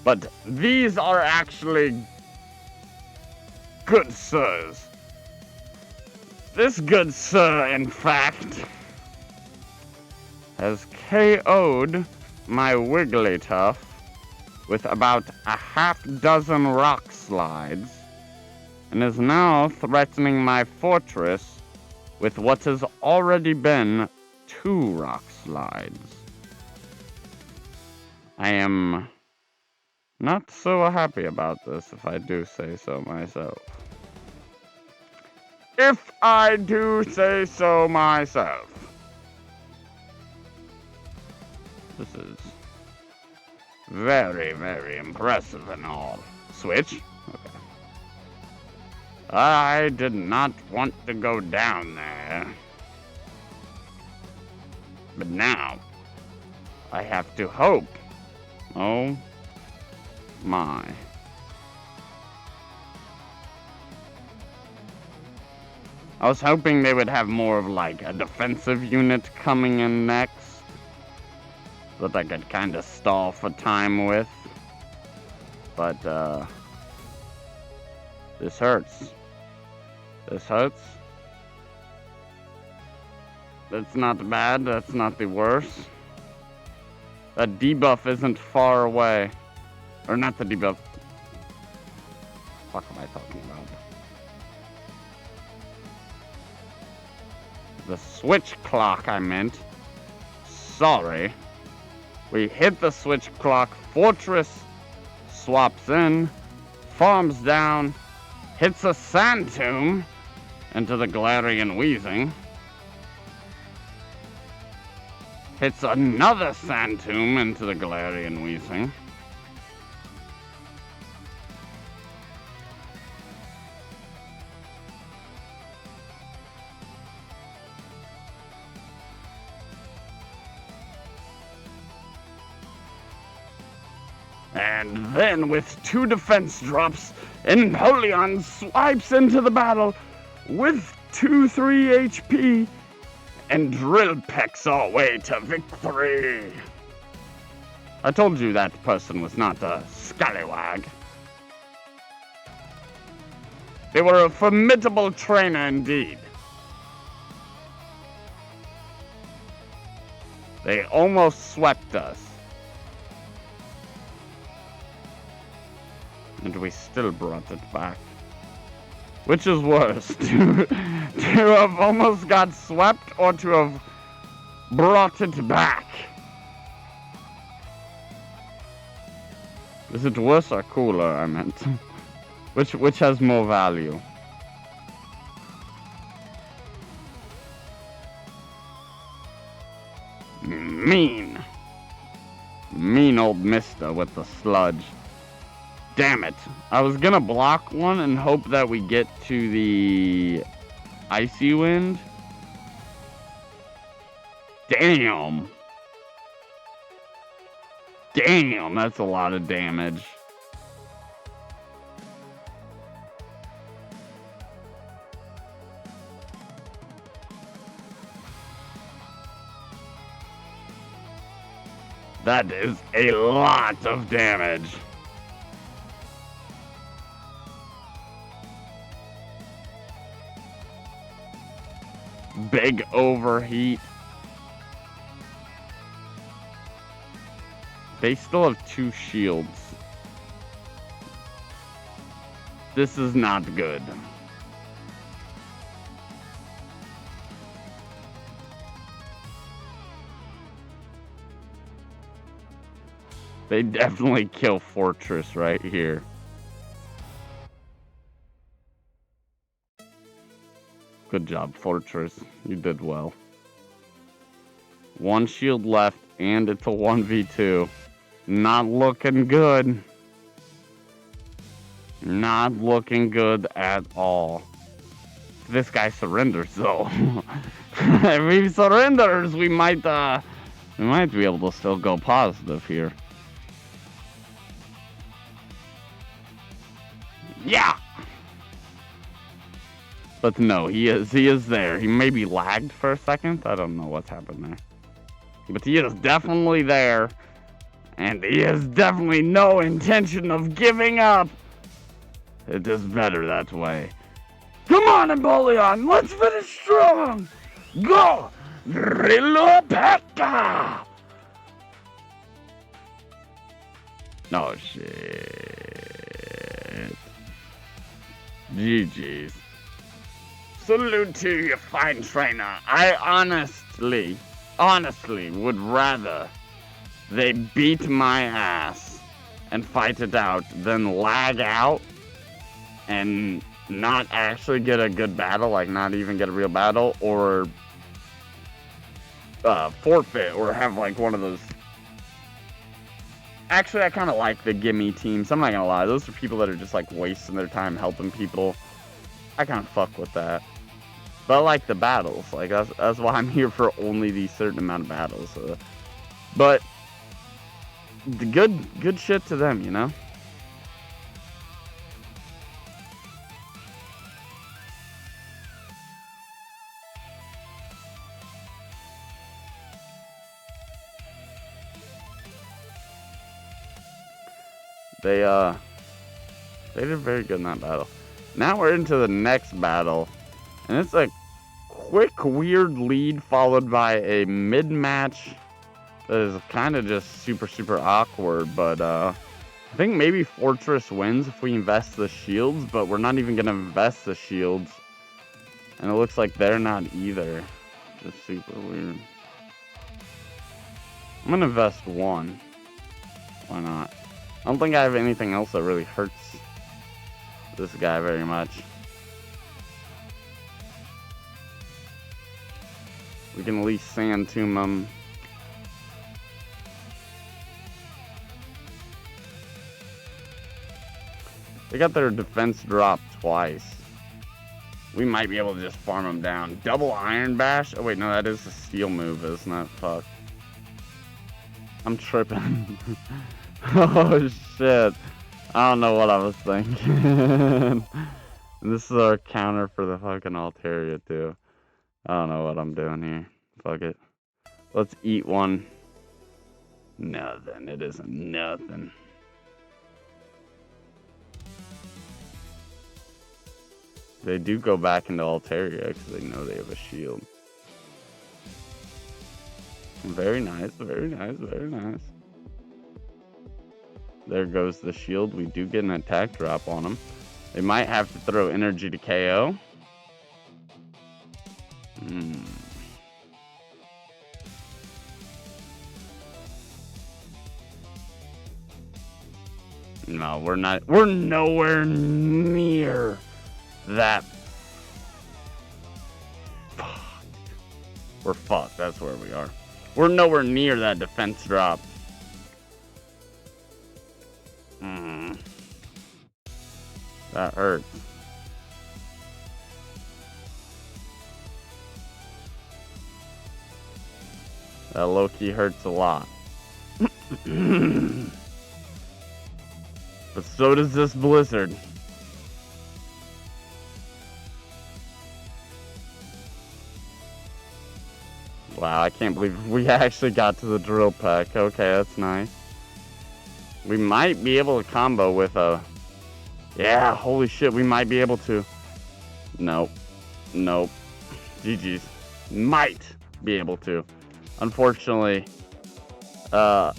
But these are actually good sirs. This good sir, in fact, has KO'd my Wigglytuff with about a half-dozen rock slides, and is now threatening my fortress with what has already been 2 rock slides. I am not so happy about this, if I do say so myself. If I do say so myself. This is very, very impressive and all. Switch? Okay. I did not want to go down there. But now, I have to hope. Oh my. I was hoping they would have more of like a defensive unit coming in next that I could kind of stall for time with. But this hurts. This hurts. That's not bad, that's not the worst. That debuff isn't far away. Or not the debuff. What the fuck am I talking about? The switch clock, I meant. Sorry. We hit the switch clock. Fortress swaps in. Farms down. Hits a sand tomb into the Galarian Weezing. Fits another sand tomb into the Galarian Weezing. And then with 2 defense drops, Empoleon swipes into the battle with 2-3 HP and drill pecks our way to victory. I told you that person was not a scallywag. They were a formidable trainer indeed. They almost swept us. And we still brought it back. Which is worse, to have almost got swept or to have brought it back? Is it worse or cooler, I meant? Which has more value? Mean old mister with the sludge. Damn it. I was gonna block one and hope that we get to the Icy Wind. Damn. Damn, that's a lot of damage. That is a lot of damage. Big overheat. They still have 2 shields. This is not good. They definitely kill Fortress right here. Good job, Fortress. You did well. 1 shield left, and it's a 1v2. Not looking good. Not looking good at all. This guy surrenders, though. If he surrenders, we might be able to still go positive here. Yeah! But no, he is there. He maybe lagged for a second. I don't know what's happened there. But he is definitely there. And he has definitely no intention of giving up. It is better that way. Come on, Empoleon! Let's finish strong! Go! Drilopeka! Oh, shit. GG's. Salute to you, fine trainer. I honestly would rather they beat my ass and fight it out than lag out and not actually get a good battle, like not even get a real battle, or forfeit, or have like one of those. Actually, I kind of like the gimme teams. I'm not gonna lie, those are people that are just like wasting their time helping people. I kind of fuck with that. But I like the battles. Like that's why I'm here for only these certain amount of battles. But the good shit to them, you know. They did very good in that battle. Now we're into the next battle. And it's a quick, weird lead followed by a mid-match that is kind of just super, super awkward. But I think maybe Fortress wins if we invest the shields, but we're not even going to invest the shields. And it looks like they're not either. Just super weird. I'm going to invest 1. Why not? I don't think I have anything else that really hurts this guy very much. We can at least Sand Tomb him. They got their defense dropped twice. We might be able to just farm them down. Double Iron Bash? Oh, wait, no, that is a steel move, isn't it? Fuck. I'm tripping. Oh, shit. I don't know what I was thinking. This is our counter for the fucking Altaria, too. I don't know what I'm doing here. Fuck it. Let's eat one. Nothing. It isn't nothing. They do go back into Altaria because they know they have a shield. Very nice, very nice, very nice. There goes the shield. We do get an attack drop on them. They might have to throw energy to KO. No, we're not. We're nowhere near that. Fuck. We're fucked. That's where we are. We're nowhere near that defense drop. That hurts. That low-key hurts a lot. But so does this blizzard. Wow, I can't believe we actually got to the drill pack. Okay, that's nice. We might be able to combo with a... Yeah, holy shit, we might be able to. Nope. Nope. GG's. Might be able to. Unfortunately, a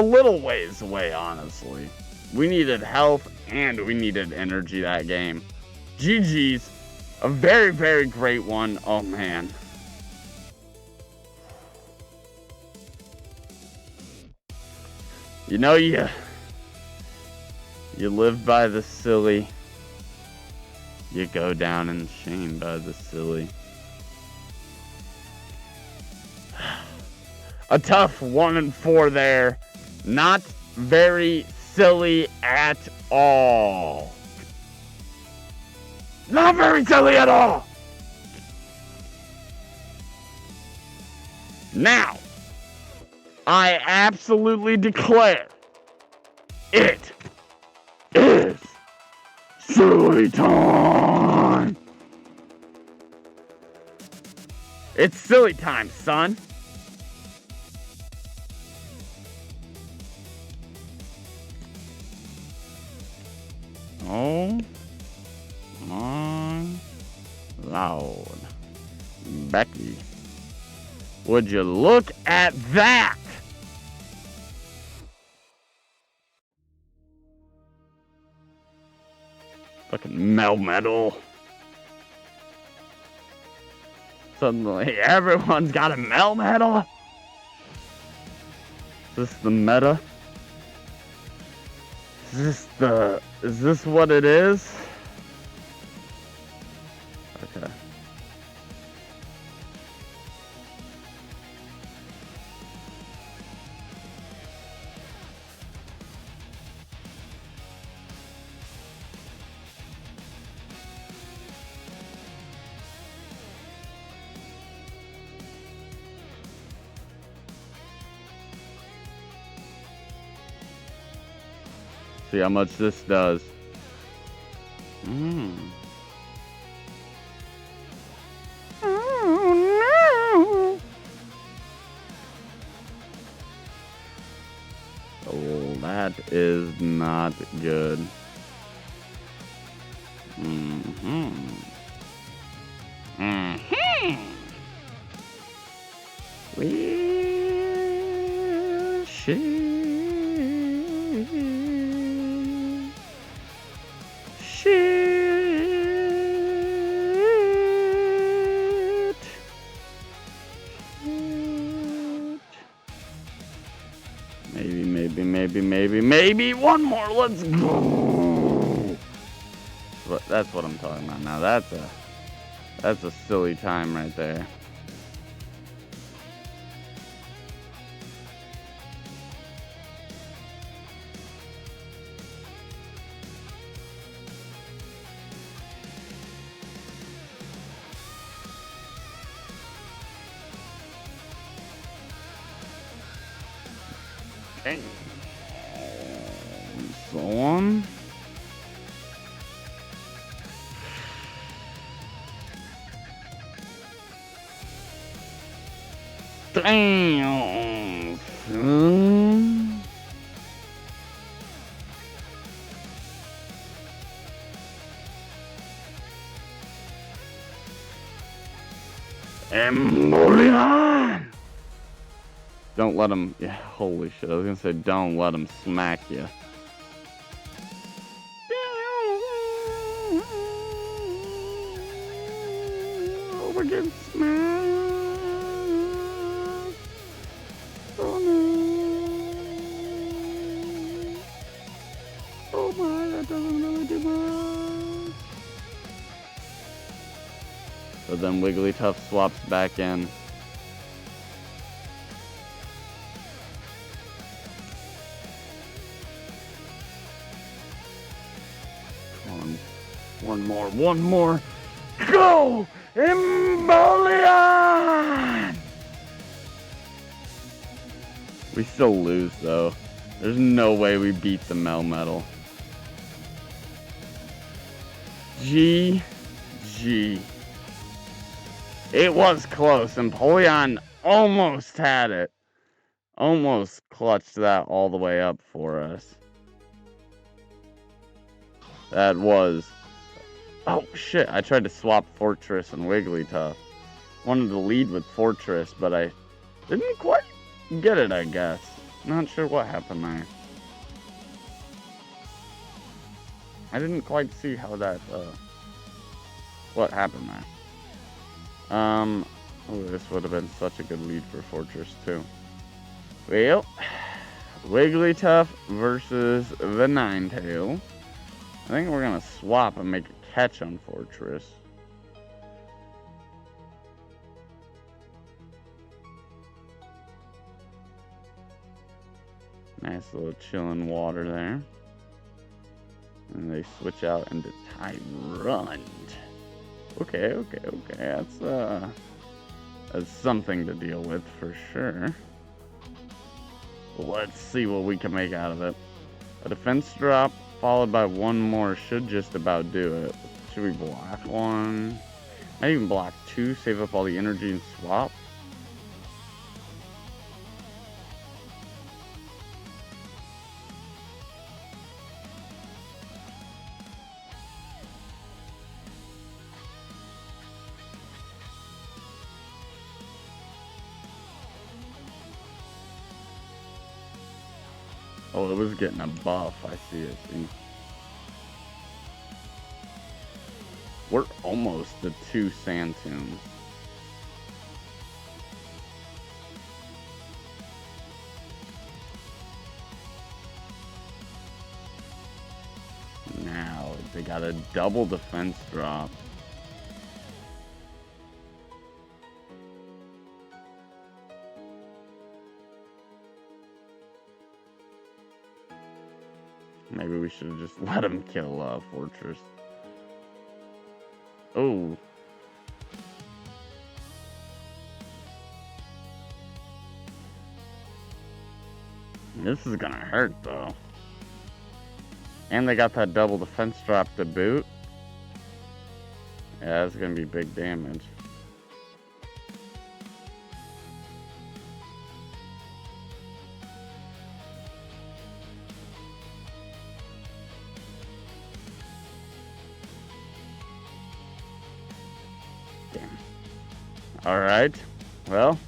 little ways away, honestly. We needed health and we needed energy that game. GG's. A very, very great one. Oh, man. You know, you live by the silly. You go down in shame by the silly. A tough 1-4 there. Not very silly at all. Not very silly at all. Now, I absolutely declare it is silly time. It's silly time, son. Oh my Lord. Becky. Would you look at that? Fucking Melmetal. Suddenly everyone's got a Melmetal. Is this the meta? Is this what it is? Okay. See how much this does. Oh no! Oh, that is not good. Will she? Maybe one more. Let's go. But that's what I'm talking about now. That's a silly time right there. And so on. Damn. Emolion! Don't let him. Yeah, holy shit. I was gonna say, don't let him smack you. Oh, we're getting smacked. Oh no. Oh my, that doesn't really do much. But then Wigglytuff swaps back in. One more. Go! Emolion! We still lose, though. There's no way we beat the Melmetal. GG. It was close. Empoleon almost had it. Almost clutched that all the way up for us. That was... Oh, shit. I tried to swap Fortress and Wigglytuff. Wanted to lead with Fortress, but I didn't quite get it, I guess. Not sure what happened there. I didn't quite see how that, what happened there. Oh, this would have been such a good lead for Fortress, too. Well, Wigglytuff versus the Ninetale. I think we're gonna swap and make a catch on Fortress. Nice little chilling water there. And they switch out into Tyrant. Okay. That's something to deal with for sure. Let's see what we can make out of it. A defense drop followed by one more should just about do it. Should we block one? Might even block two, save up all the energy and swap. Oh, it was getting a buff. I see it. See? We're almost to 2 Sandtoons. Now, they got a double defense drop. Maybe we should have just let him kill Fortress. Oh. This is gonna hurt, though. And they got that double defense drop to boot. Yeah, that's gonna be big damage. Alright, well,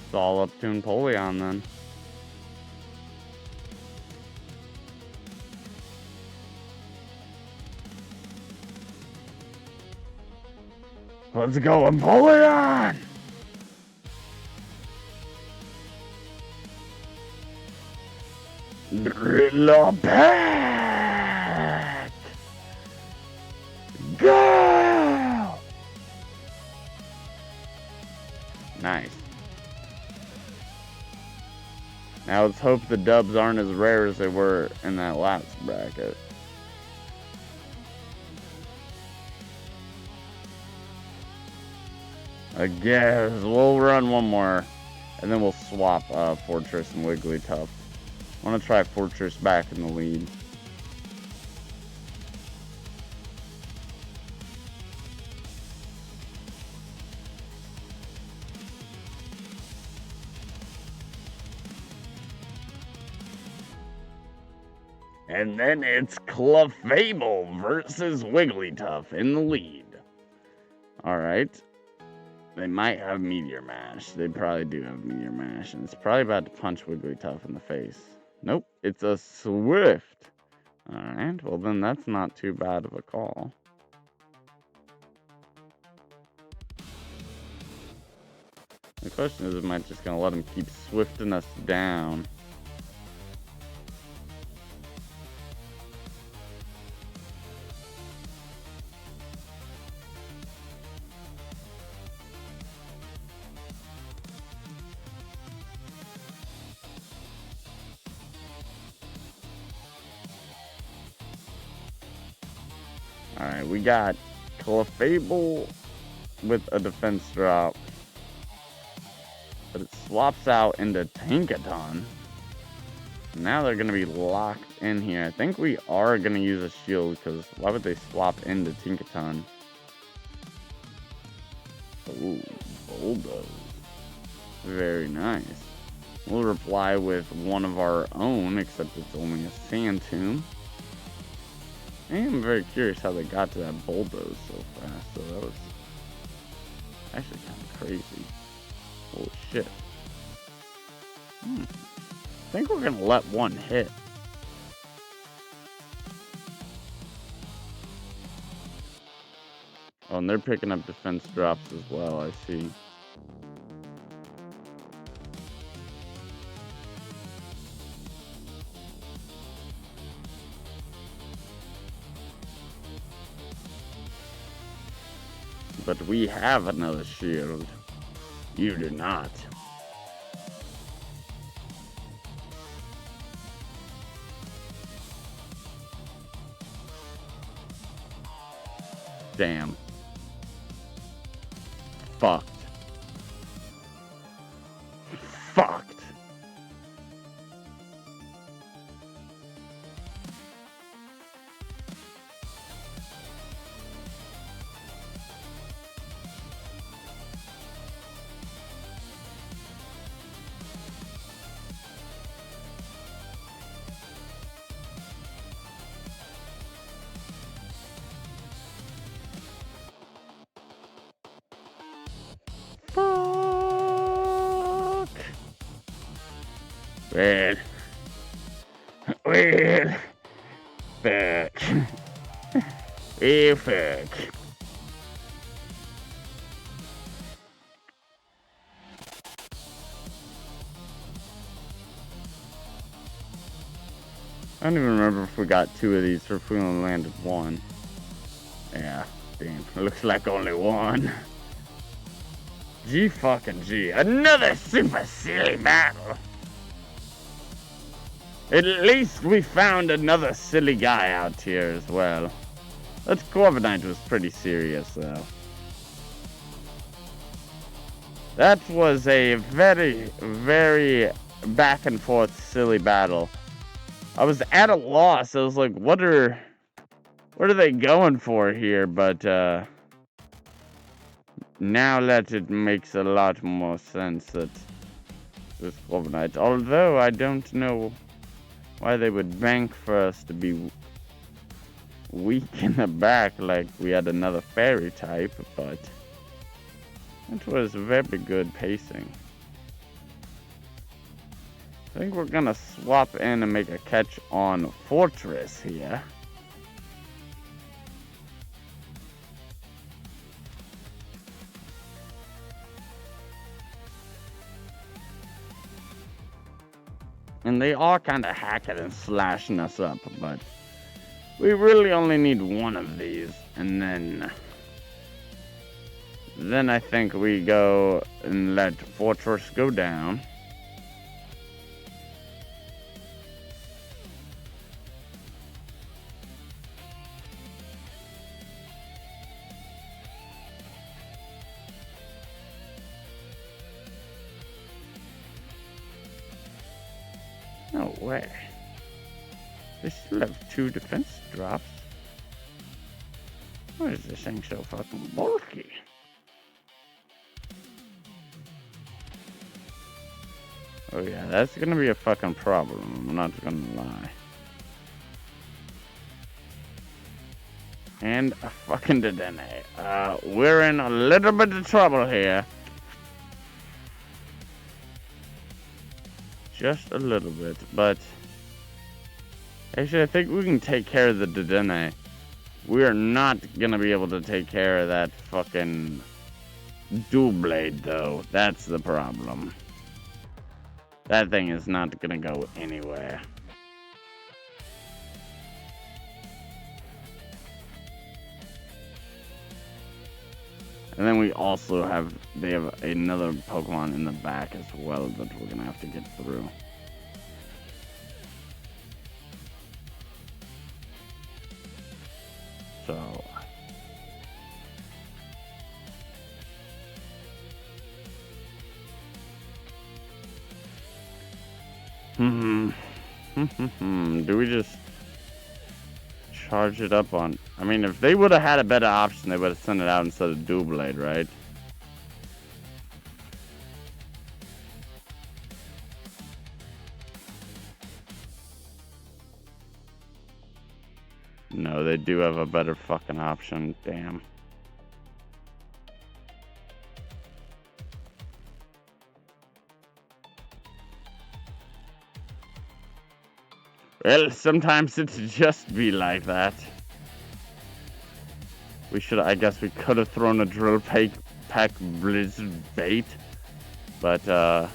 it's all up to Empoleon then. Let's go, Empoleon! Drillbit! Go! Nice. Now let's hope the dubs aren't as rare as they were in that last bracket. I guess we'll run one more. And then we'll swap Fortress and Wigglytuff. I want to try Fortress back in the lead. And then it's Clefable versus Wigglytuff in the lead. Alright. They might have Meteor Mash. They probably do have Meteor Mash. And it's probably about to punch Wigglytuff in the face. Nope, it's a Swift. Alright, well then that's not too bad of a call. The question is, am I just going to let him keep swifting us down? Alright, we got Clefable with a defense drop. But it swaps out into Tinkaton. Now they're going to be locked in here. I think we are going to use a shield, because why would they swap into Tinkaton? Ooh, Bulldoze. Very nice. We'll reply with one of our own, except it's only a Sand Tomb. I am very curious how they got to that Bulldoze so fast, so that was actually kind of crazy. Holy shit. I think we're gonna let one hit. Oh, and they're picking up defense drops as well, I see. But we have another shield. You do not. Damn. Fucked. Fucked. Weird. Weird. Fuck. Weird fuck. I don't even remember if we got two of these or if we only landed one. Yeah, damn. It looks like only one. G fucking G. Another super silly battle. At least we found another silly guy out here as well. That Corviknight was pretty serious, though. That was a very, very back and forth silly battle. I was at a loss. I was like, what are they going for here? But now that it makes a lot more sense that this Corviknight. Although I don't know why they would bank for us to be weak in the back like we had another fairy type, but it was very good pacing. I think we're gonna swap in and make a catch on Fortress here. And they are kind of hacking and slashing us up, but we really only need one of these, and then I think we go and let Fortress go down. No way. They still have 2 defense drops. Why is this thing so fucking bulky? Oh yeah, that's gonna be a fucking problem, I'm not gonna lie. And a fucking Dedenne. We're in a little bit of trouble here. Just a little bit, but... Actually, I think we can take care of the Dedenne. We are not gonna be able to take care of that fucking... Dual Blade, though. That's the problem. That thing is not gonna go anywhere. And then we also have, they have another Pokemon in the back as well that we're gonna have to get through. So. Do we just charge it up on... I mean, if they would have had a better option, they would have sent it out instead of Dual Blade, right? No, they do have a better fucking option. Damn. Well, sometimes it's just be like that. We should, I guess we could have thrown a Drill Peck Blizzard Bait. But,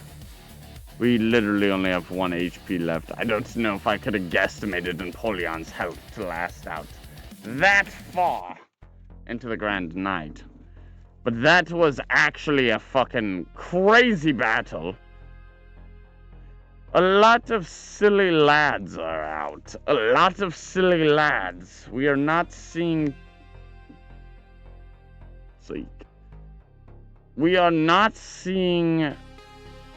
we literally only have 1 HP left. I don't know if I could have guesstimated Empoleon's health to last out that far into the Grand Night. But that was actually a fucking crazy battle. A lot of silly lads are out. A lot of silly lads. We are not seeing... We are not seeing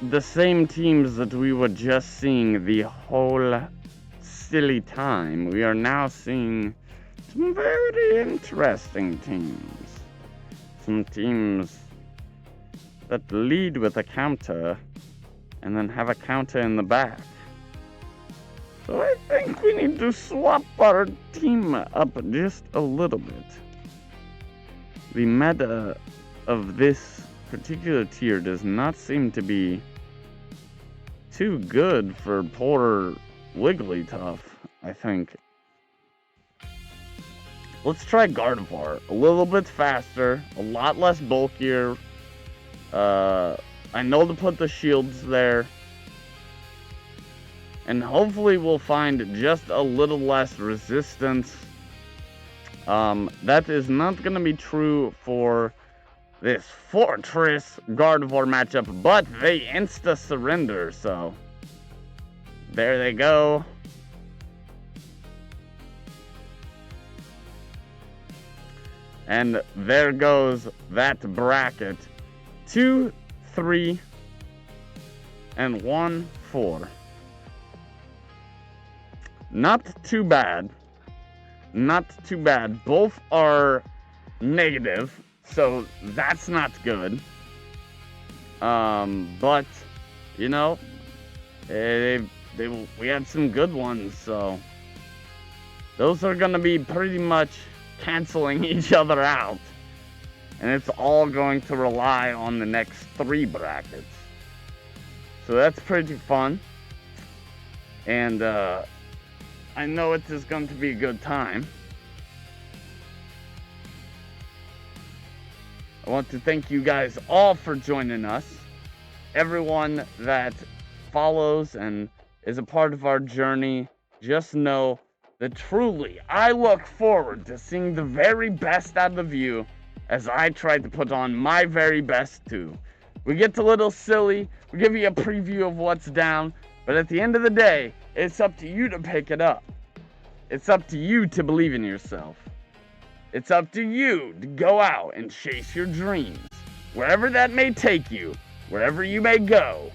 the same teams that we were just seeing the whole silly time. We are now seeing some very interesting teams. Some teams that lead with a counter and then have a counter in the back. So I think we need to swap our team up just a little bit. The meta of this particular tier does not seem to be too good for poor Wigglytuff, I think. Let's try Gardevoir. A little bit faster, a lot less bulkier. I know to put the shields there. And hopefully we'll find just a little less resistance. That is not going to be true for this Fortress Gardevoir matchup, but they insta-surrender, so there they go. And there goes that bracket. 2, 3, and 1, 4. Not too bad. Not too bad. Both are negative, so that's not good. But you know, we had some good ones, so those are gonna be pretty much canceling each other out. And it's all going to rely on the next 3 brackets. So that's pretty fun. And I know it is going to be a good time. I want to thank you guys all for joining us. Everyone that follows and is a part of our journey, just know that truly I look forward to seeing the very best out of you as I try to put on my very best too. We get a little silly, we give you a preview of what's down, but at the end of the day, it's up to you to pick it up. It's up to you to believe in yourself. It's up to you to go out and chase your dreams. Wherever that may take you, wherever you may go,